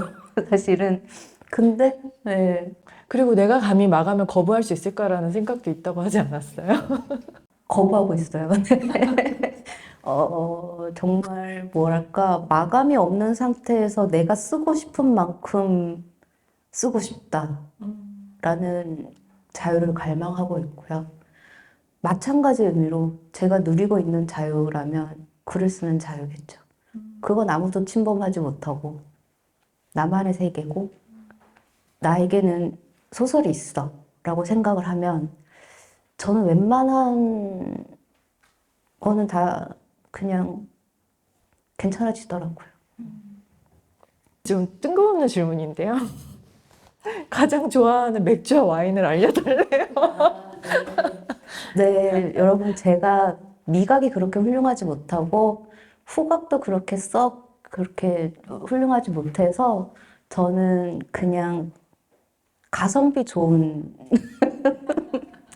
S2: 사실은. 근데 네,
S1: 그리고 내가 감히 마감을 거부할 수 있을까라는 생각도 있다고 하지 않았어요?
S2: 거부하고 있어요. 정말 뭐랄까 마감이 없는 상태에서 내가 쓰고 싶은 만큼 쓰고 싶다라는 자유를 갈망하고 있고요. 마찬가지 의미로 제가 누리고 있는 자유라면 글을 쓰는 자유겠죠. 그건 아무도 침범하지 못하고 나만의 세계고 나에게는 소설이 있어 라고 생각을 하면 저는 웬만한 거는 다 그냥 괜찮아지더라고요.
S1: 좀 뜬금없는 질문인데요. 가장 좋아하는 맥주와 와인을 알려달래요.
S2: 네, 여러분 제가 미각이 그렇게 훌륭하지 못하고 후각도 그렇게 썩 그렇게 훌륭하지 못해서 저는 그냥 가성비 좋은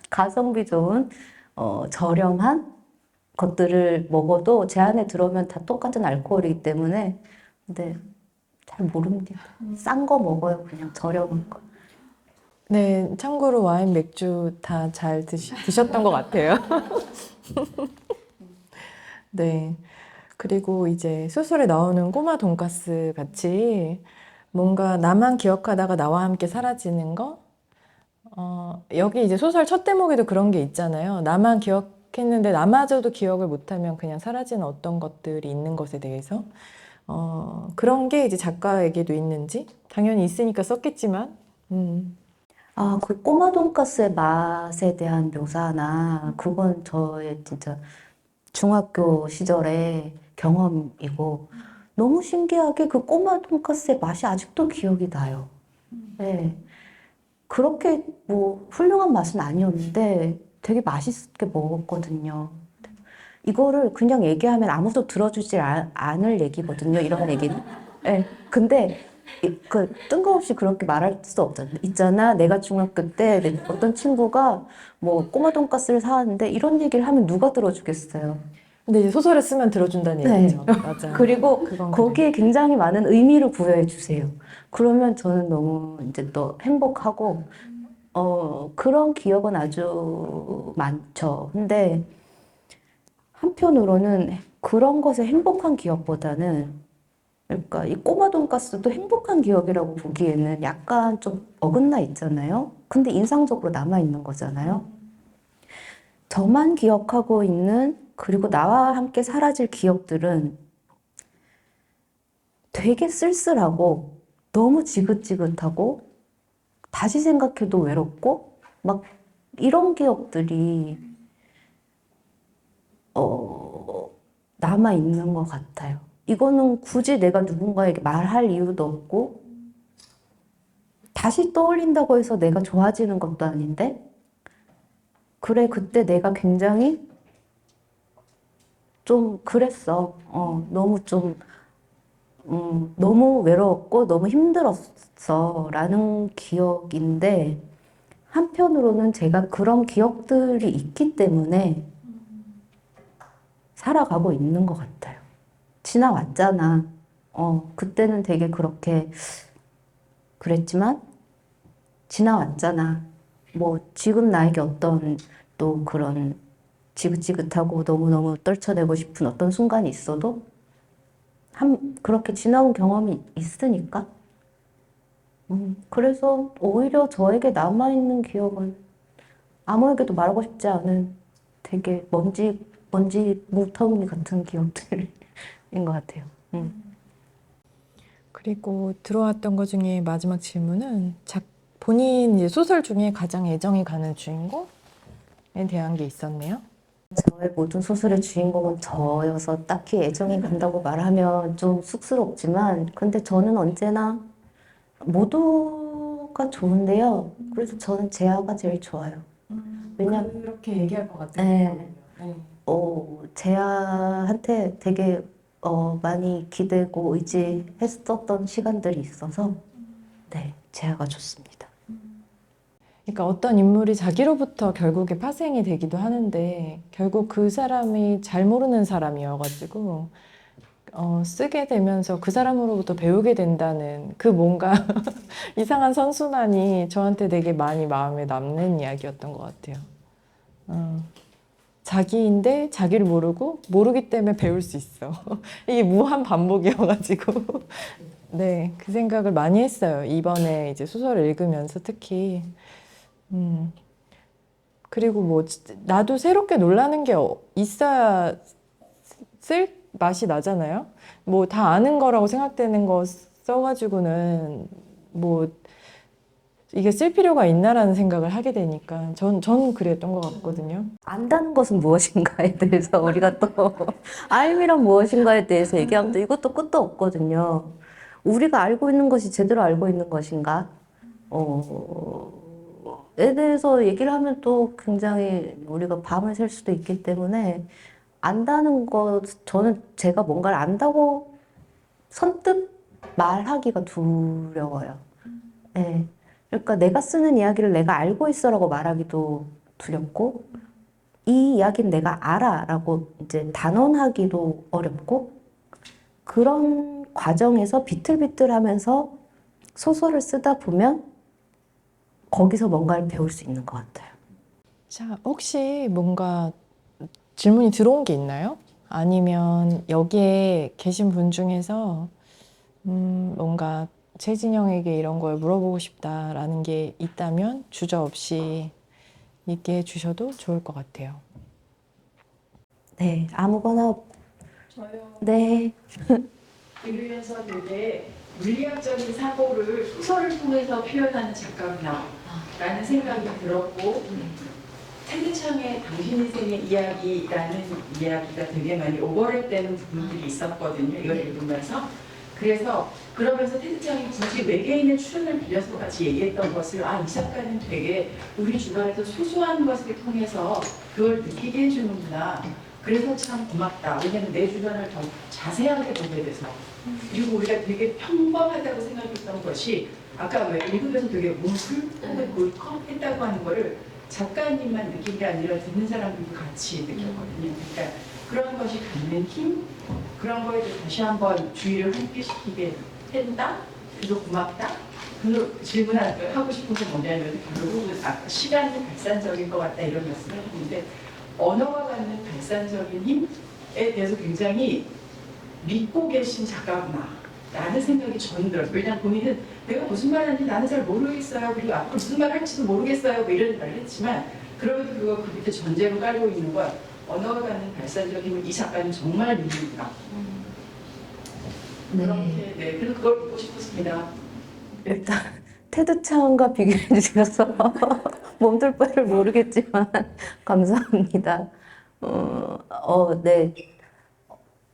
S2: 가성비 좋은 저렴한 것들을 먹어도 제 안에 들어오면 다 똑같은 알코올이기 때문에 근데 잘 모릅니다. 싼 거 먹어요. 그냥 저렴한 거.
S1: 네, 참고로 와인, 맥주 다 잘 드셨던 것 같아요. 네. 그리고 이제 소설에 나오는 꼬마 돈가스 같이 뭔가 나만 기억하다가 나와 함께 사라지는 거? 여기 이제 소설 첫 대목에도 그런 게 있잖아요. 나만 기억했는데 나마저도 기억을 못하면 그냥 사라지는 어떤 것들이 있는 것에 대해서. 그런 게 이제 작가에게도 있는지? 당연히 있으니까 썼겠지만,
S2: 아, 그 꼬마 돈가스의 맛에 대한 묘사나 그건 저의 진짜 중학교 시절의 경험이고 너무 신기하게 그 꼬마 돈가스의 맛이 아직도 기억이 나요. 네. 그렇게 뭐 훌륭한 맛은 아니었는데 되게 맛있게 먹었거든요. 이거를 그냥 얘기하면 아무도 들어주질 않을 얘기거든요. 이런 얘기는. 네. 근데 그 뜬금없이 그렇게 말할 수 없잖아요. 있잖아, 내가 중학교 때 어떤 친구가 뭐 꼬마 돈가스를 사왔는데 이런 얘기를 하면 누가 들어주겠어요.
S1: 근데 이제 소설을 쓰면 들어준다는
S2: 네.
S1: 얘기죠. 맞아요.
S2: 그리고
S1: 그건
S2: 거기에 굉장히 많은 의미를 부여해 주세요. 그러면 저는 너무 이제 또 행복하고, 그런 기억은 아주 많죠. 근데 한편으로는 그런 것의 행복한 기억보다는, 그러니까 이 꼬마 돈가스도 행복한 기억이라고 보기에는 약간 좀 어긋나 있잖아요. 근데 인상적으로 남아 있는 거잖아요. 저만 기억하고 있는, 그리고 나와 함께 사라질 기억들은 되게 쓸쓸하고 너무 지긋지긋하고 다시 생각해도 외롭고 막 이런 기억들이 남아 있는 것 같아요. 이거는 굳이 내가 누군가에게 말할 이유도 없고 다시 떠올린다고 해서 내가 좋아지는 것도 아닌데 그래 그때 내가 굉장히 좀 그랬어. 너무 좀 너무 외로웠고 너무 힘들었어 라는 기억인데 한편으로는 제가 그런 기억들이 있기 때문에 살아가고 있는 것 같아요. 지나왔잖아. 그때는 되게 그렇게 그랬지만 지나왔잖아. 뭐 지금 나에게 어떤 또 그런 지긋지긋하고 너무너무 떨쳐내고 싶은 어떤 순간이 있어도 그렇게 지나온 경험이 있으니까 그래서 오히려 저에게 남아있는 기억은 아무에게도 말하고 싶지 않은 되게 먼지 뭉텅이 같은 기억들인 것 같아요.
S1: 그리고 들어왔던 것 중에 마지막 질문은 본인 이제 소설 중에 가장 애정이 가는 주인공에 대한 게 있었네요.
S2: 저의 모든 소설의 주인공은 저여서 딱히 애정이 간다고 말하면 좀 쑥스럽지만 근데 저는 언제나 모두 하니까 좋은데요. 그래서 저는 재하가 제일 좋아요. 왜냐면
S1: 그렇게 얘기할 것 같아요.
S2: 네.
S1: 네.
S2: 재하한테 되게 많이 기대고 의지했었던 시간들이 있어서 네, 재하가 좋습니다.
S1: 그러니까 어떤 인물이 자기로부터 결국에 파생이 되기도 하는데 결국 그 사람이 잘 모르는 사람이어가지고 쓰게 되면서 그 사람으로부터 배우게 된다는 그 뭔가 이상한 선순환이 저한테 되게 많이 마음에 남는 이야기였던 것 같아요. 자기인데 자기를 모르고 모르기 때문에 배울 수 있어. 이게 무한 반복이어가지고 네, 그 생각을 많이 했어요. 이번에 이제 소설을 읽으면서 특히 그리고 뭐 나도 새롭게 놀라는 게 있어야 쓸 맛이 나잖아요. 뭐 다 아는 거라고 생각되는 거 써가지고는 뭐 이게 쓸 필요가 있나라는 생각을 하게 되니까 전 그랬던 것 같거든요.
S2: 안다는 것은 무엇인가에 대해서 우리가 또 알미란 무엇인가에 대해서 얘기하면 또 이것도 끝도 없거든요. 우리가 알고 있는 것이 제대로 알고 있는 것인가? 에 대해서 얘기를 하면 또 굉장히 우리가 밤을 샐 수도 있기 때문에 안다는 것, 저는 제가 뭔가를 안다고 선뜻 말하기가 두려워요. 네. 그러니까 내가 쓰는 이야기를 내가 알고 있어라고 말하기도 두렵고, 이 이야기는 내가 알아라고 이제 단언하기도 어렵고, 그런 과정에서 비틀비틀하면서 소설을 쓰다 보면 거기서 뭔가를 배울 수 있는 것 같아요.
S1: 자, 혹시 뭔가 질문이 들어온 게 있나요? 아니면 여기에 계신 분 중에서 뭔가 최진영에게 이런 걸 물어보고 싶다라는 게 있다면 주저없이 얘기해 주셔도 좋을 것 같아요.
S2: 네, 아무거나,
S3: 저요.
S2: 네.
S3: 들으면서 되게 물리학적인 사고를 소설을 통해서 표현하는 작가구나라는 생각이 들었고 테드창의 당신 인생의 이야기라는 이야기가 되게 많이 오버랩되는 부분들이 있었거든요. 이걸 읽으면서. 그래서 그러면서 테드창이 굳이 외계인의 출연을 빌려서 같이 얘기했던 것을 이 작가는 되게 우리 주변에서 소소한 것을 통해서 그걸 느끼게 해주는구나. 그래서 참 고맙다. 왜냐면 내 주변을 더 자세하게 보게 돼서. 그리고 우리가 되게 평범하다고 생각했던 것이 아까 왜 읽으면서 되게 뭉클 혹은 물컥 했다고 하는 거를 작가님만 느낀 게 아니라 듣는 사람들도 같이 느꼈거든요. 그러니까 그런 것이 갖는 힘, 그런 거에 대해서 다시 한번 주의를 환기시키게 된다. 그래서 고맙다. 그 질문을 하고 싶은 게 뭐냐면 결국은 시간이 발산적인 것 같다 이런 말씀을 했는데 언어가 갖는 발산적인 힘에 대해서 굉장히 믿고 계신 작가구나 라는 생각이 저는 들어요. 왜냐하면 본인은 내가 무슨 말 하는지 나는 잘 모르겠어요. 그리고 앞으로 무슨 말 할지도 모르겠어요. 뭐 이런 말을 했지만 그럼에도 불구하고 그 밑에 전제로 깔고 있는 건 언어가 갖는 발산적인 힘을 이 작가는 정말 믿는구나.
S2: 네.
S3: 그렇게 그래서 그걸 보고 싶었습니다.
S2: 일단, 테드창과 비교해 주셔서 몸둘 바를 모르겠지만, 감사합니다. 네.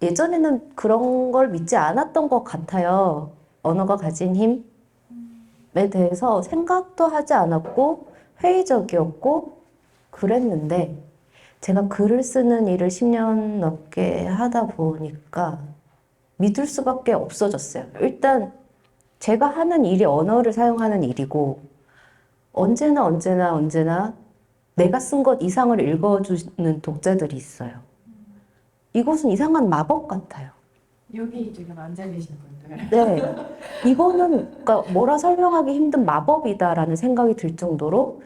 S2: 예전에는 그런 걸 믿지 않았던 것 같아요. 언어가 가진 힘에 대해서 생각도 하지 않았고, 회의적이었고, 그랬는데, 제가 글을 쓰는 일을 10년 넘게 하다 보니까 믿을 수밖에 없어졌어요. 일단, 제가 하는 일이 언어를 사용하는 일이고, 언제나 내가 쓴 것 이상을 읽어주는 독자들이 있어요. 이것은 이상한 마법 같아요.
S1: 여기 지금 앉아 계신 분들.
S2: 네. 이거는, 그러니까 뭐라 설명하기 힘든 마법이다라는 생각이 들 정도로,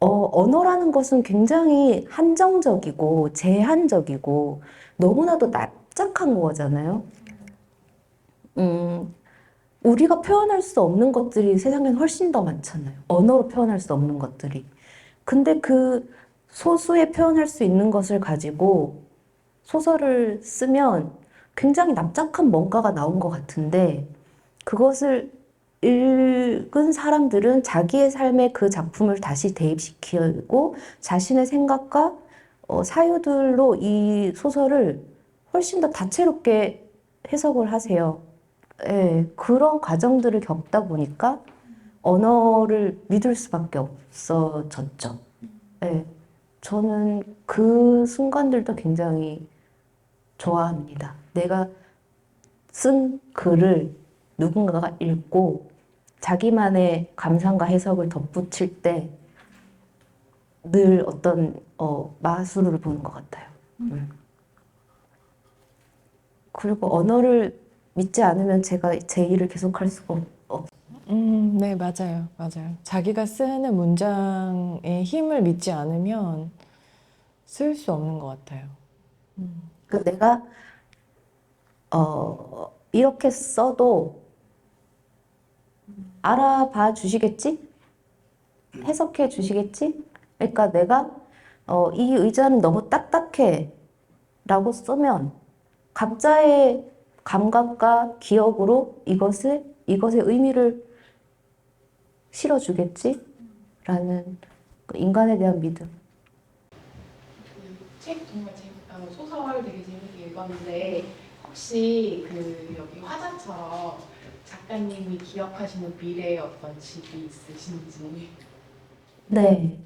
S2: 언어라는 것은 굉장히 한정적이고, 제한적이고, 너무나도 납작한 거잖아요. 우리가 표현할 수 없는 것들이 세상엔 훨씬 더 많잖아요. 언어로 표현할 수 없는 것들이. 근데 그 소수의 표현할 수 있는 것을 가지고 소설을 쓰면 굉장히 납작한 뭔가가 나온 것 같은데 그것을 읽은 사람들은 자기의 삶에 그 작품을 다시 대입시키고 자신의 생각과 사유들로 이 소설을 훨씬 더 다채롭게 해석을 하세요. 예, 그런 과정들을 겪다 보니까 언어를 믿을 수밖에 없어졌죠. 네, 저는 그 순간들도 굉장히 좋아합니다. 내가 쓴 글을 누군가가 읽고 자기만의 감상과 해석을 덧붙일 때 늘 어떤 마술을 보는 것 같아요. 그리고 언어를 믿지 않으면 제가 제 일을 계속할 수가
S1: 네, 맞아요. 맞아요. 자기가 쓰는 문장의 힘을 믿지 않으면 쓸 수 없는 것 같아요.
S2: 그 내가 이렇게 써도 알아봐 주시겠지? 해석해 주시겠지? 그러니까 내가 이 의자는 너무 딱딱해 라고 쓰면 각자의 감각과 기억으로 이것의 의미를 실어주겠지? 라는 그 인간에 대한 믿음.
S4: 책 정말 소설 되게 재밌게 읽었는데 혹시 그 여기 화자처럼 작가님이 기억하시는 미래의 어떤 집이 있으신지?
S2: 네.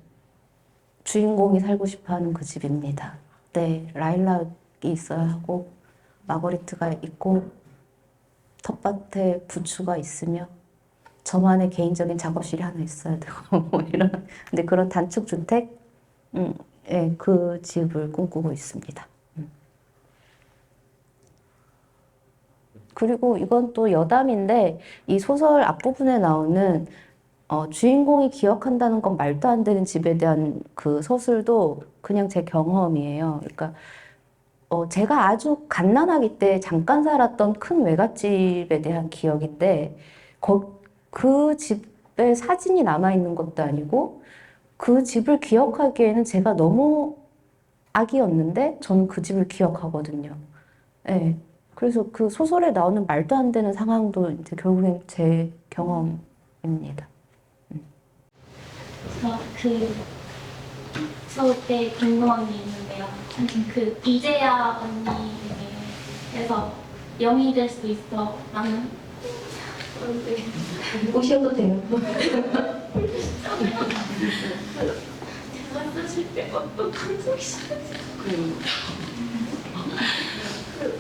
S2: 주인공이 살고 싶어 하는 그 집입니다. 네. 라일락이 있어야 하고, 마거리트가 있고, 텃밭에 부추가 있으며, 저만의 개인적인 작업실이 하나 있어야 되고, 뭐 이런. 근데 그런 단축주택, 예, 그 집을 꿈꾸고 있습니다. 그리고 이건 또 여담인데, 이 소설 앞부분에 나오는 주인공이 기억한다는 건 말도 안 되는 집에 대한 그 서술도 그냥 제 경험이에요. 그러니까 제가 아주 갓난아기 때 잠깐 살았던 큰 외갓집에 대한 기억인데 그 집에 사진이 남아있는 것도 아니고 그 집을 기억하기에는 제가 너무 아기였는데 저는 그 집을 기억하거든요. 네. 그래서 그 소설에 나오는 말도 안 되는 상황도 이제 결국엔 제 경험입니다.
S5: 그 수업 때 궁금한 게 있는데요. 그 이재야 언니에서 영이 될 수 있어 라는
S2: 오셔도 돼요.
S5: 대사 쓰실 때 어떤 감정이셨는지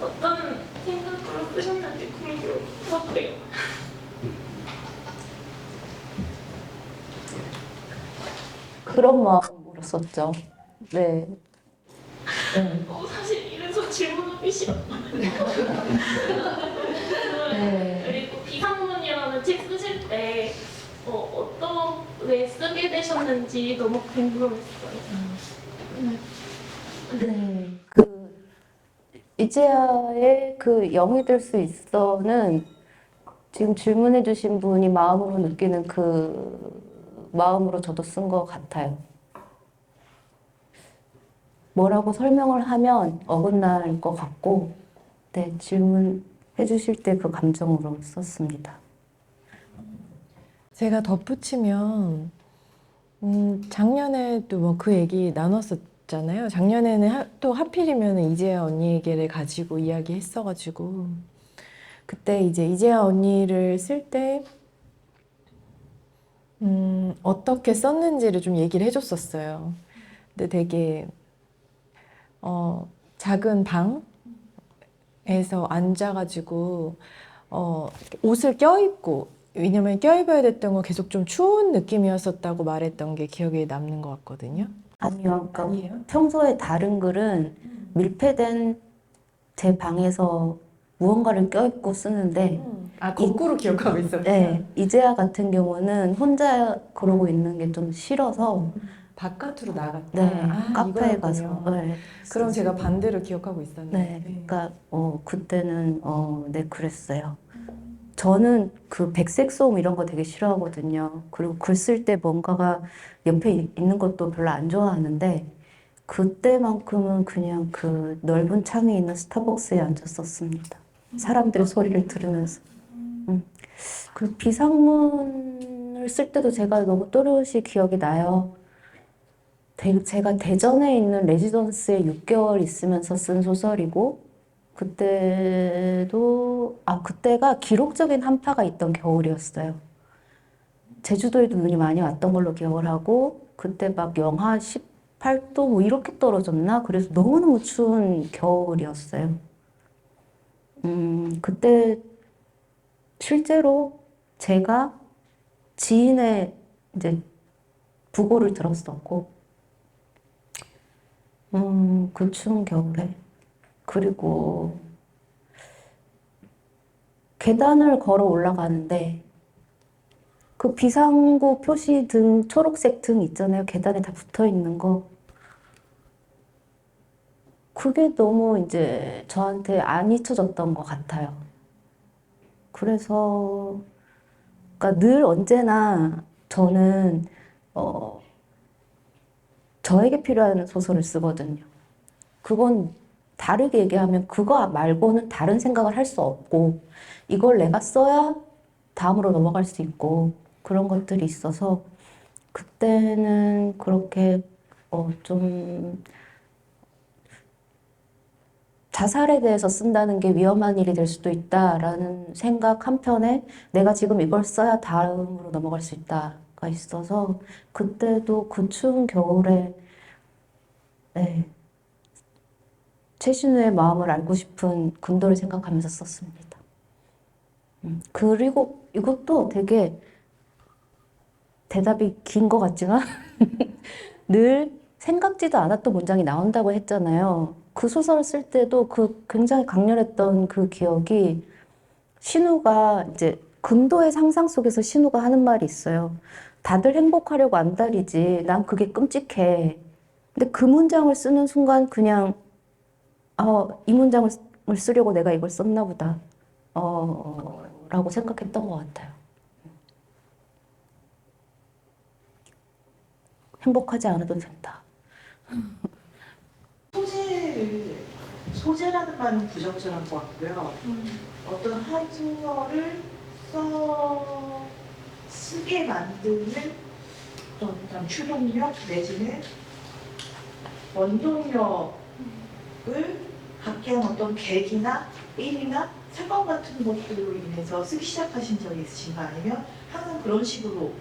S5: 어떤 생각으로 쓰셨는지 궁금해요.
S2: 그런 마음으로 썼죠. 네.
S5: 사실 이래서 질문하기 싫어.
S2: 네.
S5: 그리고 비상문이라는 책 쓰실 때 왜 쓰게 되셨는지 너무 궁금했어요.
S2: 네. 그 이제야의 그 영이 될 수 있어는 지금 질문해주신 분이 마음으로 느끼는 그 마음으로 저도 쓴 것 같아요. 뭐라고 설명을 하면 어긋날 것 같고, 네, 질문해주실 때 그 감정으로 썼습니다.
S1: 제가 덧붙이면, 작년에도 뭐 그 얘기 나눴었잖아요. 작년에는 또 하필이면 이재아 언니에게를 가지고 이야기했어가지고, 그때 이제 이재아 언니를 쓸 때, 어떻게 썼는지를 좀 얘기를 해줬었어요. 근데 되게, 작은 방에서 앉아가지고, 옷을 껴입고, 왜냐면 껴입어야 됐던 건 계속 좀 추운 느낌이었었다고 말했던 게 기억에 남는 것 같거든요.
S2: 아니요. 그러니까
S1: 아니에요?
S2: 평소에 다른 글은 밀폐된 제 방에서 무언가를 껴입고 쓰는데,
S1: 거꾸로 기억하고 있었어요.
S2: 네, 이제야 같은 경우는 혼자 그러고 있는 게 좀 싫어서,
S1: 바깥으로 나갔다.
S2: 네, 카페에
S1: 이거였군요.
S2: 가서, 네,
S1: 그럼 제가 반대로 기억하고 있었네요.
S2: 네, 그러니까 그때는 네, 그랬어요. 저는 그 백색 소음 이런 거 되게 싫어하거든요. 그리고 글 쓸 때 뭔가가 옆에 있는 것도 별로 안 좋아하는데 그때만큼은 그냥 그 넓은 창이 있는 스타벅스에 앉았었습니다. 사람들의 소리를 들으면서. 그리고 비상문을 쓸 때도 제가 너무 또렷이 기억이 나요. 제가 대전에 있는 레지던스에 6개월 있으면서 쓴 소설이고 그때가 기록적인 한파가 있던 겨울이었어요. 제주도에도 눈이 많이 왔던 걸로 기억을 하고 그때 막 영하 18도 뭐 이렇게 떨어졌나? 그래서 너무너무 추운 겨울이었어요. 그때 실제로 제가 지인의 이제 부고를 들었었고, 그 추운 겨울에. 그리고 계단을 걸어 올라가는데, 그 비상구 표시 등, 초록색 등 있잖아요. 계단에 다 붙어 있는 거. 그게 너무 이제 저한테 안 잊혀졌던 것 같아요. 그래서, 그러니까 늘 언제나 저는, 저에게 필요한 소설을 쓰거든요. 그건 다르게 얘기하면 그거 말고는 다른 생각을 할 수 없고, 이걸 내가 써야 다음으로 넘어갈 수 있고, 그런 것들이 있어서, 그때는 그렇게, 좀, 자살에 대해서 쓴다는 게 위험한 일이 될 수도 있다라는 생각 한편에 내가 지금 이걸 써야 다음으로 넘어갈 수 있다가 있어서 그때도 그 추운 겨울에 네, 최신우의 마음을 알고 싶은 군도를 생각하면서 썼습니다. 그리고 이것도 되게 대답이 긴 것 같지만 늘 생각지도 않았던 문장이 나온다고 했잖아요. 그 소설을 쓸 때도 그 굉장히 강렬했던 그 기억이 신우가 이제 금도의 상상 속에서 신우가 하는 말이 있어요. 다들 행복하려고 안달이지. 난 그게 끔찍해. 근데 그 문장을 쓰는 순간 그냥 이 문장을 쓰려고 내가 이걸 썼나 보다. 라고 생각했던 것 같아요. 행복하지 않아도 된다.
S6: 소재라는 말은 부적절한 것 같고요. 어떤 한 소설을 쓰게 만드는 어떤 추동력 내지는 원동력을 갖게 한 어떤 계기나 일이나 사건 같은 것들로 인해서 쓰기 시작하신 적이 있으신가? 아니면 항상 그런 식으로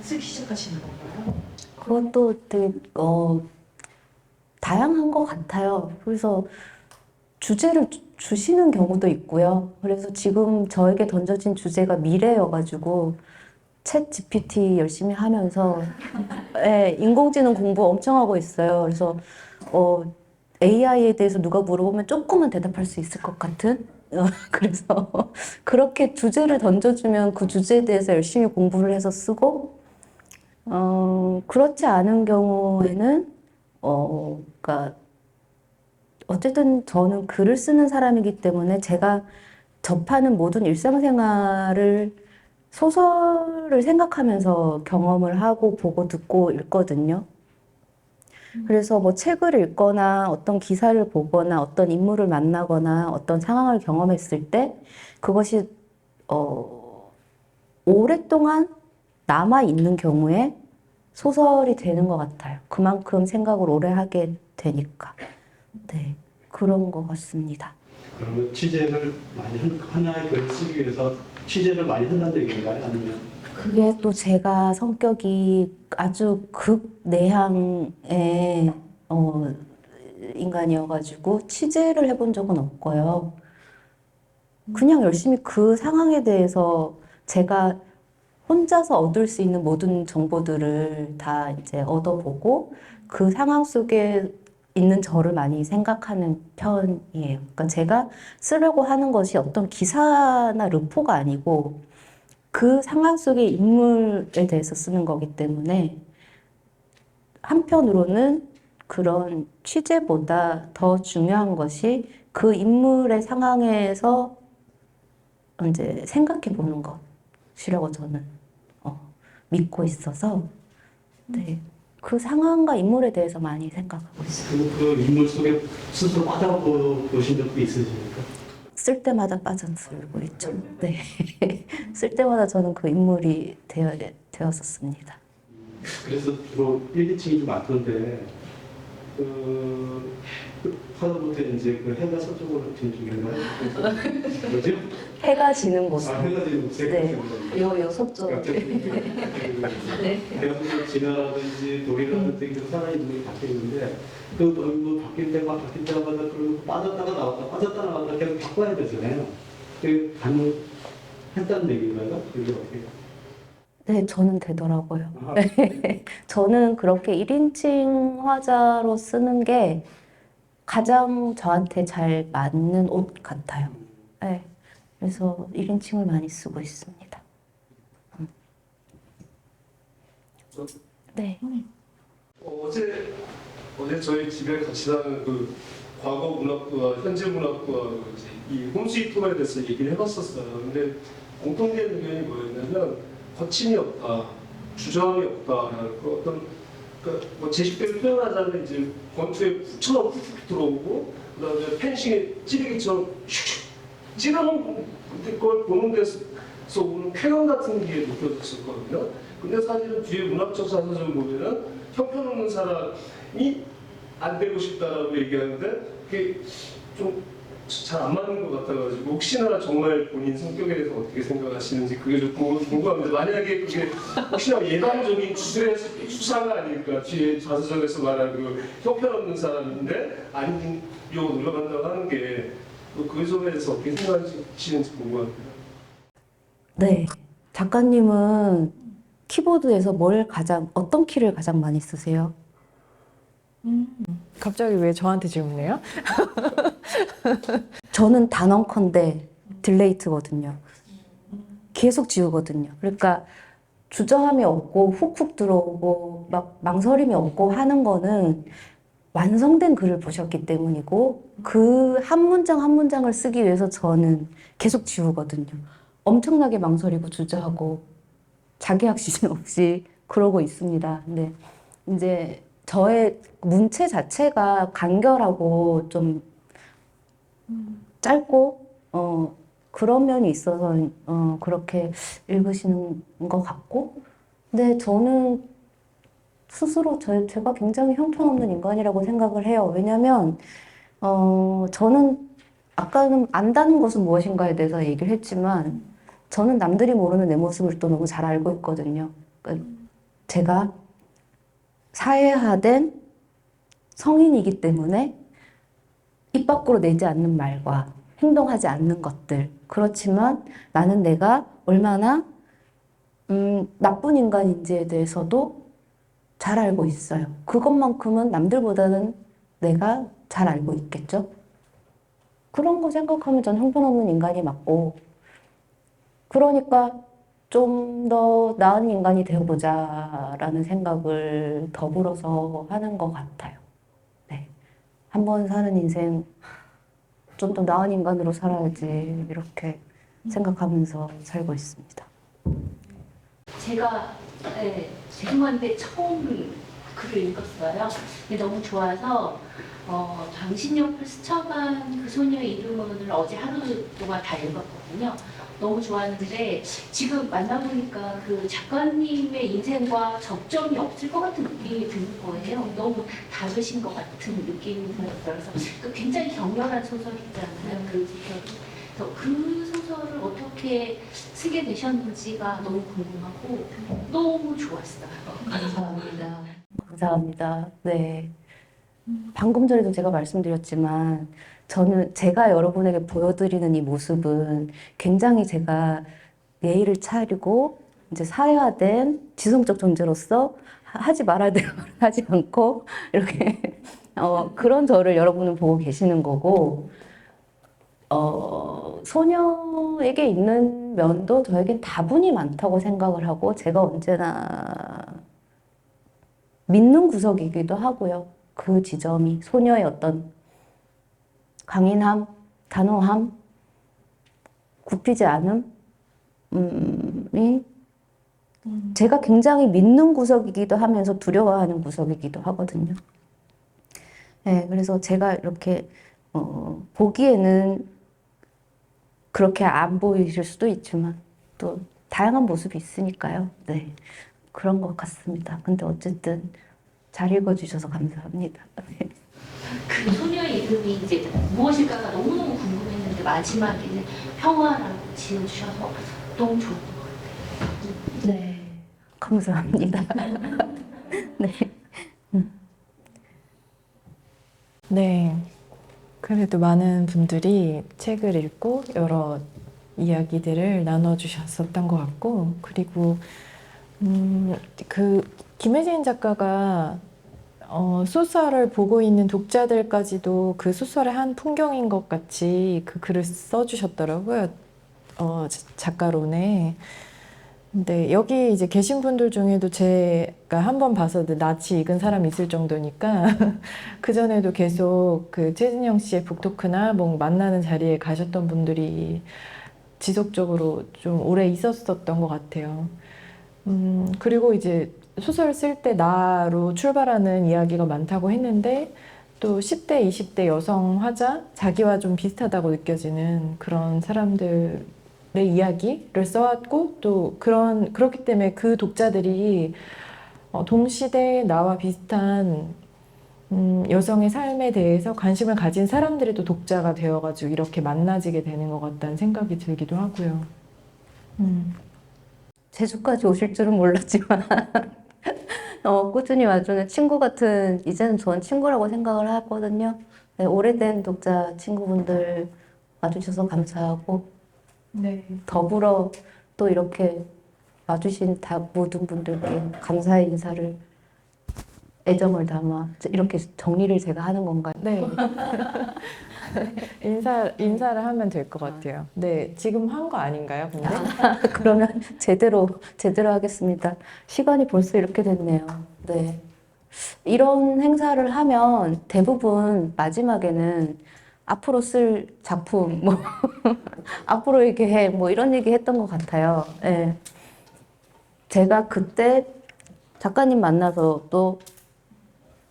S6: 쓰기 시작하시는 건가요?
S2: 그것도 되게 다양한 것 같아요. 그래서 주제를 주시는 경우도 있고요. 그래서 지금 저에게 던져진 주제가 미래여가지고 챗 GPT 열심히 하면서 네, 인공지능 공부 엄청 하고 있어요. 그래서 AI에 대해서 누가 물어보면 조금은 대답할 수 있을 것 같은 그래서 그렇게 주제를 던져주면 그 주제에 대해서 열심히 공부를 해서 쓰고 그렇지 않은 경우에는 그러니까 어쨌든 저는 글을 쓰는 사람이기 때문에 제가 접하는 모든 일상생활을 소설을 생각하면서 경험을 하고 보고 듣고 읽거든요. 그래서 뭐 책을 읽거나 어떤 기사를 보거나 어떤 인물을 만나거나 어떤 상황을 경험했을 때 그것이 오랫동안 남아있는 경우에 소설이 되는 것 같아요. 그만큼 생각을 오래 하게 되니까. 네, 그런 것 같습니다.
S7: 그러면 취재를 많이 하나의 글을 쓰기 위해서 취재를 많이 한다는 얘기인가요? 아니면?
S2: 그게 또 제가 성격이 아주 극내향의 인간이어가지고 취재를 해본 적은 없고요. 그냥 열심히 그 상황에 대해서 제가 혼자서 얻을 수 있는 모든 정보들을 다 이제 얻어보고 그 상황 속에 있는 저를 많이 생각하는 편이에요. 그러니까 제가 쓰려고 하는 것이 어떤 기사나 르포가 아니고 그 상황 속의 인물에 대해서 쓰는 거기 때문에 한편으로는 그런 취재보다 더 중요한 것이 그 인물의 상황에서 이제 생각해 보는 것이라고 저는 믿고 있어서 네. 그 상황과 인물에 대해서 많이 생각하고 있어요.
S7: 그 인물 속에 스스로 빠져보신 적도 있으십니까?
S2: 쓸 때마다 빠져들고 있죠. 네. 쓸 때마다 저는 그 인물이 되었었습니다.
S7: 그래서 주로 일기층이 좀 많던데 하다못해 이제 그 해가 서쪽으로 진중인가요? 뭐죠?
S2: 해가 지는 모습.
S7: 해가 지는
S2: 네. 요 서쪽.
S7: 대한민국 진화라든지 돌이라든지 그 사람의 눈이 바뀌는데 그 뭐 바뀔 때마다 그러고 빠졌다가 나왔다 빠졌다가 나왔다 계속 바꿔야 되잖아요. 그게 가능했다는 얘기인가요? 그게 어떻게?
S2: 네, 저는 되더라고요.
S7: 아,
S2: 저는 그렇게 1인칭 화자로 쓰는 게 가장 저한테 잘 맞는 옷 같아요. 네. 그래서 1인칭을 많이 쓰고 있습니다. 네.
S8: 어제 저희 집에 같이 사는 그 과거 문학과 현재 문학과 이제 이 홈스윗 홈에 대해서 얘기를 해봤었어요. 근데 공통된 의견이 뭐였냐면 거침이 없다, 주저함이 없다라는 그 어떤 뭐 제식대로 표현하자면 이제 권투에 훅처럼 훅 들어오고 그다음에 펜싱에 찌르기처럼 슉슉 찌르는 걸 보는 데서 오는 쾌감 같은 게 느껴졌었거든요. 근데 사실은 뒤에 문학적 사서를 보면은 형편없는 사람이 안 되고 싶다라고 얘기하는데 그게 좀 잘 안 맞는 것 같아가지고 혹시나 정말 본인 성격에 대해서 어떻게 생각하시는지 그게 좀 궁금합니다. 만약에 그게 혹시나 예방적인 추사가 아닐까 뒤에 자서전에서 말한 그 형편없는 사람인데 아닌 요 올라간다고 하는 게 그 점에 대해서 어떻게 생각하시는지 궁금합니다.
S2: 네. 작가님은 키보드에서 어떤 키를 가장 많이 쓰세요?
S1: 갑자기 왜 저한테 질문해요?
S2: 저는 단언컨대 딜레이트거든요. 계속 지우거든요. 그러니까 주저함이 없고 훅훅 들어오고 막 망설임이 없고 하는 거는 완성된 글을 보셨기 때문이고 그 한 문장 한 문장을 쓰기 위해서 저는 계속 지우거든요. 엄청나게 망설이고 주저하고 자기학 시즌 없이 그러고 있습니다. 근데 이제 저의 문체 자체가 간결하고 좀 짧고 그런 면이 있어서 그렇게 읽으시는 것 같고 근데 저는 스스로 제가 굉장히 형편없는 인간이라고 생각을 해요. 왜냐면 저는 아까는 안다는 것은 무엇인가에 대해서 얘기를 했지만 저는 남들이 모르는 내 모습을 또 너무 잘 알고 있거든요. 그러니까 제가 사회화된 성인이기 때문에 입 밖으로 내지 않는 말과 행동하지 않는 것들. 그렇지만 나는 내가 얼마나 나쁜 인간인지에 대해서도 잘 알고 있어요. 그것만큼은 남들보다는 내가 잘 알고 있겠죠. 그런 거 생각하면 전 형편없는 인간이 맞고 그러니까 좀 더 나은 인간이 되어보자라는 생각을 더불어서 하는 것 같아요. 네. 한 번 사는 인생 좀 더 나은 인간으로 살아야지 이렇게 생각하면서 살고 있습니다.
S9: 제가 죄송한데 처음 글을 읽었어요. 근데 너무 좋아서 당신 옆을 스쳐간 그 소녀의 이름을 어제 하루 동안 다 읽었거든요. 너무 좋았는데 지금 만나보니까 그 작가님의 인생과 접점이 없을 것 같은 느낌이 드는 거예요. 너무 다르신 것 같은 느낌이 들어서 굉장히 격렬한 소설이잖아요. 그 소설이. 그래서 그 소설을 어떻게 쓰게 되셨는지가 너무 궁금하고 너무 좋았어요.
S2: 감사합니다. 감사합니다. 네. 방금 전에도 제가 말씀드렸지만 제가 여러분에게 보여드리는 이 모습은 굉장히 제가 예의를 차리고 이제 사회화된 지성적 존재로서 하지 말아야 될 말을 하지 않고 이렇게 그런 저를 여러분은 보고 계시는 거고 소녀에게 있는 면도 저에겐 다분히 많다고 생각을 하고 제가 언제나 믿는 구석이기도 하고요. 그 지점이 소녀의 어떤 강인함, 단호함, 굽히지 않음이 제가 굉장히 믿는 구석이기도 하면서 두려워하는 구석이기도 하거든요. 네, 그래서 제가 이렇게 보기에는 그렇게 안 보이실 수도 있지만 또 다양한 모습이 있으니까요. 네, 그런 것 같습니다. 근데 어쨌든 잘 읽어주셔서 감사합니다.
S9: 그 소녀의 이름이 이제 무엇일까가 너무너무 궁금했는데 마지막에는 평화라고 지어주셔서 너무 좋은 것 같아요.
S2: 네, 감사합니다. 네.
S1: 네. 그래도 많은 분들이 책을 읽고 여러 이야기들을 나눠주셨었던 것 같고, 그리고 그 김혜진 작가가 소설을 보고 있는 독자들까지도 그 소설의 한 풍경인 것 같이 그 글을 써주셨더라고요. 작가론에. 근데 여기 이제 계신 분들 중에도 제가 한 번 봐서 낯이 익은 사람이 있을 정도니까 그전에도 계속 그 최진영 씨의 북토크나 뭐 만나는 자리에 가셨던 분들이 지속적으로 좀 오래 있었었던 것 같아요. 그리고 이제 소설 쓸 때 나로 출발하는 이야기가 많다고 했는데 또 10대, 20대 여성 화자, 자기와 좀 비슷하다고 느껴지는 그런 사람들의 이야기를 써왔고 또 그렇기 때문에 그 독자들이 동시대 나와 비슷한 여성의 삶에 대해서 관심을 가진 사람들이 또 독자가 되어가지고 이렇게 만나지게 되는 것 같다는 생각이 들기도 하고요.
S2: 제주까지 오실 줄은 몰랐지만 꾸준히 와주는 친구 같은, 이제는 전 친구라고 생각을 하거든요. 네, 오래된 독자 친구분들 와주셔서 감사하고,
S1: 네.
S2: 더불어 또 이렇게 와주신 모든 분들께 감사의 인사를, 애정을 담아 이렇게 정리를 제가 하는 건가요?
S1: 네. 인사를 하면 될 것 같아요. 네, 지금 한 거 아닌가요, 근데?
S2: 그러면 제대로 하겠습니다. 시간이 벌써 이렇게 됐네요. 네. 이런 행사를 하면 대부분 마지막에는 앞으로 쓸 작품, 뭐, 앞으로 이렇게 해, 뭐 이런 얘기 했던 것 같아요. 네. 제가 그때 작가님 만나서 또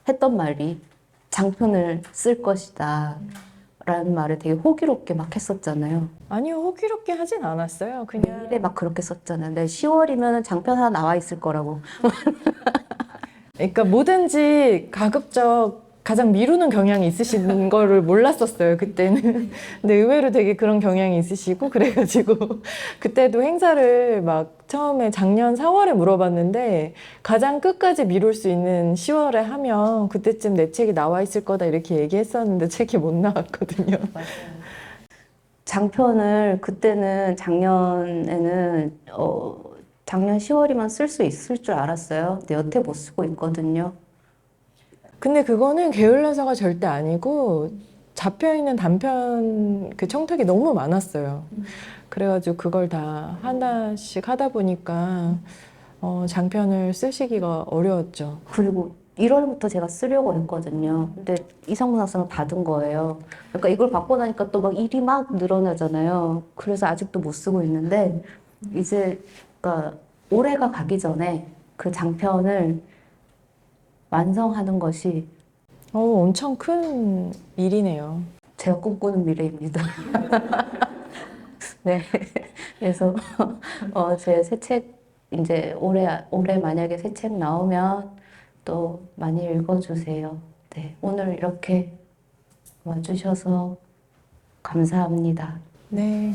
S2: 했던 말이 장편을 쓸 것이다 라는 말을 되게 호기롭게 막 했었잖아요.
S1: 아니요, 호기롭게 하진 않았어요. 그냥
S2: 메일에 막 그렇게 썼잖아요. 네, 10월이면 장편 하나 나와 있을 거라고.
S1: 그러니까 뭐든지 가급적 가장 미루는 경향이 있으신 거를 몰랐었어요, 그때는. 근데 의외로 되게 그런 경향이 있으시고, 그래가지고, 그때도 행사를 막 처음에 작년 4월에 물어봤는데, 가장 끝까지 미룰 수 있는 10월에 하면 그때쯤 내 책이 나와 있을 거다 이렇게 얘기했었는데 책이 못 나왔거든요.
S2: 장편을 그때는 작년에는 작년 10월이면 쓸 수 있을 줄 알았어요. 근데 여태 못 쓰고 있거든요.
S1: 근데 그거는 게을러서가 절대 아니고 잡혀있는 단편 그 청탁이 너무 많았어요. 그래가지고 그걸 다 하나씩 하다 보니까 장편을 쓰시기가 어려웠죠.
S2: 그리고 1월부터 제가 쓰려고 했거든요. 근데 이상문 학생을 받은 거예요. 그러니까 이걸 받고 나니까 또 막 일이 막 늘어나잖아요. 그래서 아직도 못 쓰고 있는데 이제 그러니까 올해가 가기 전에 그 장편을 완성하는 것이
S1: 엄청 큰 일이네요.
S2: 제가 꿈꾸는 미래입니다. 네. 그래서 제 새 책 이제 올해 만약에 새 책 나오면 또 많이 읽어주세요. 네. 오늘 이렇게 와주셔서 감사합니다.
S1: 네.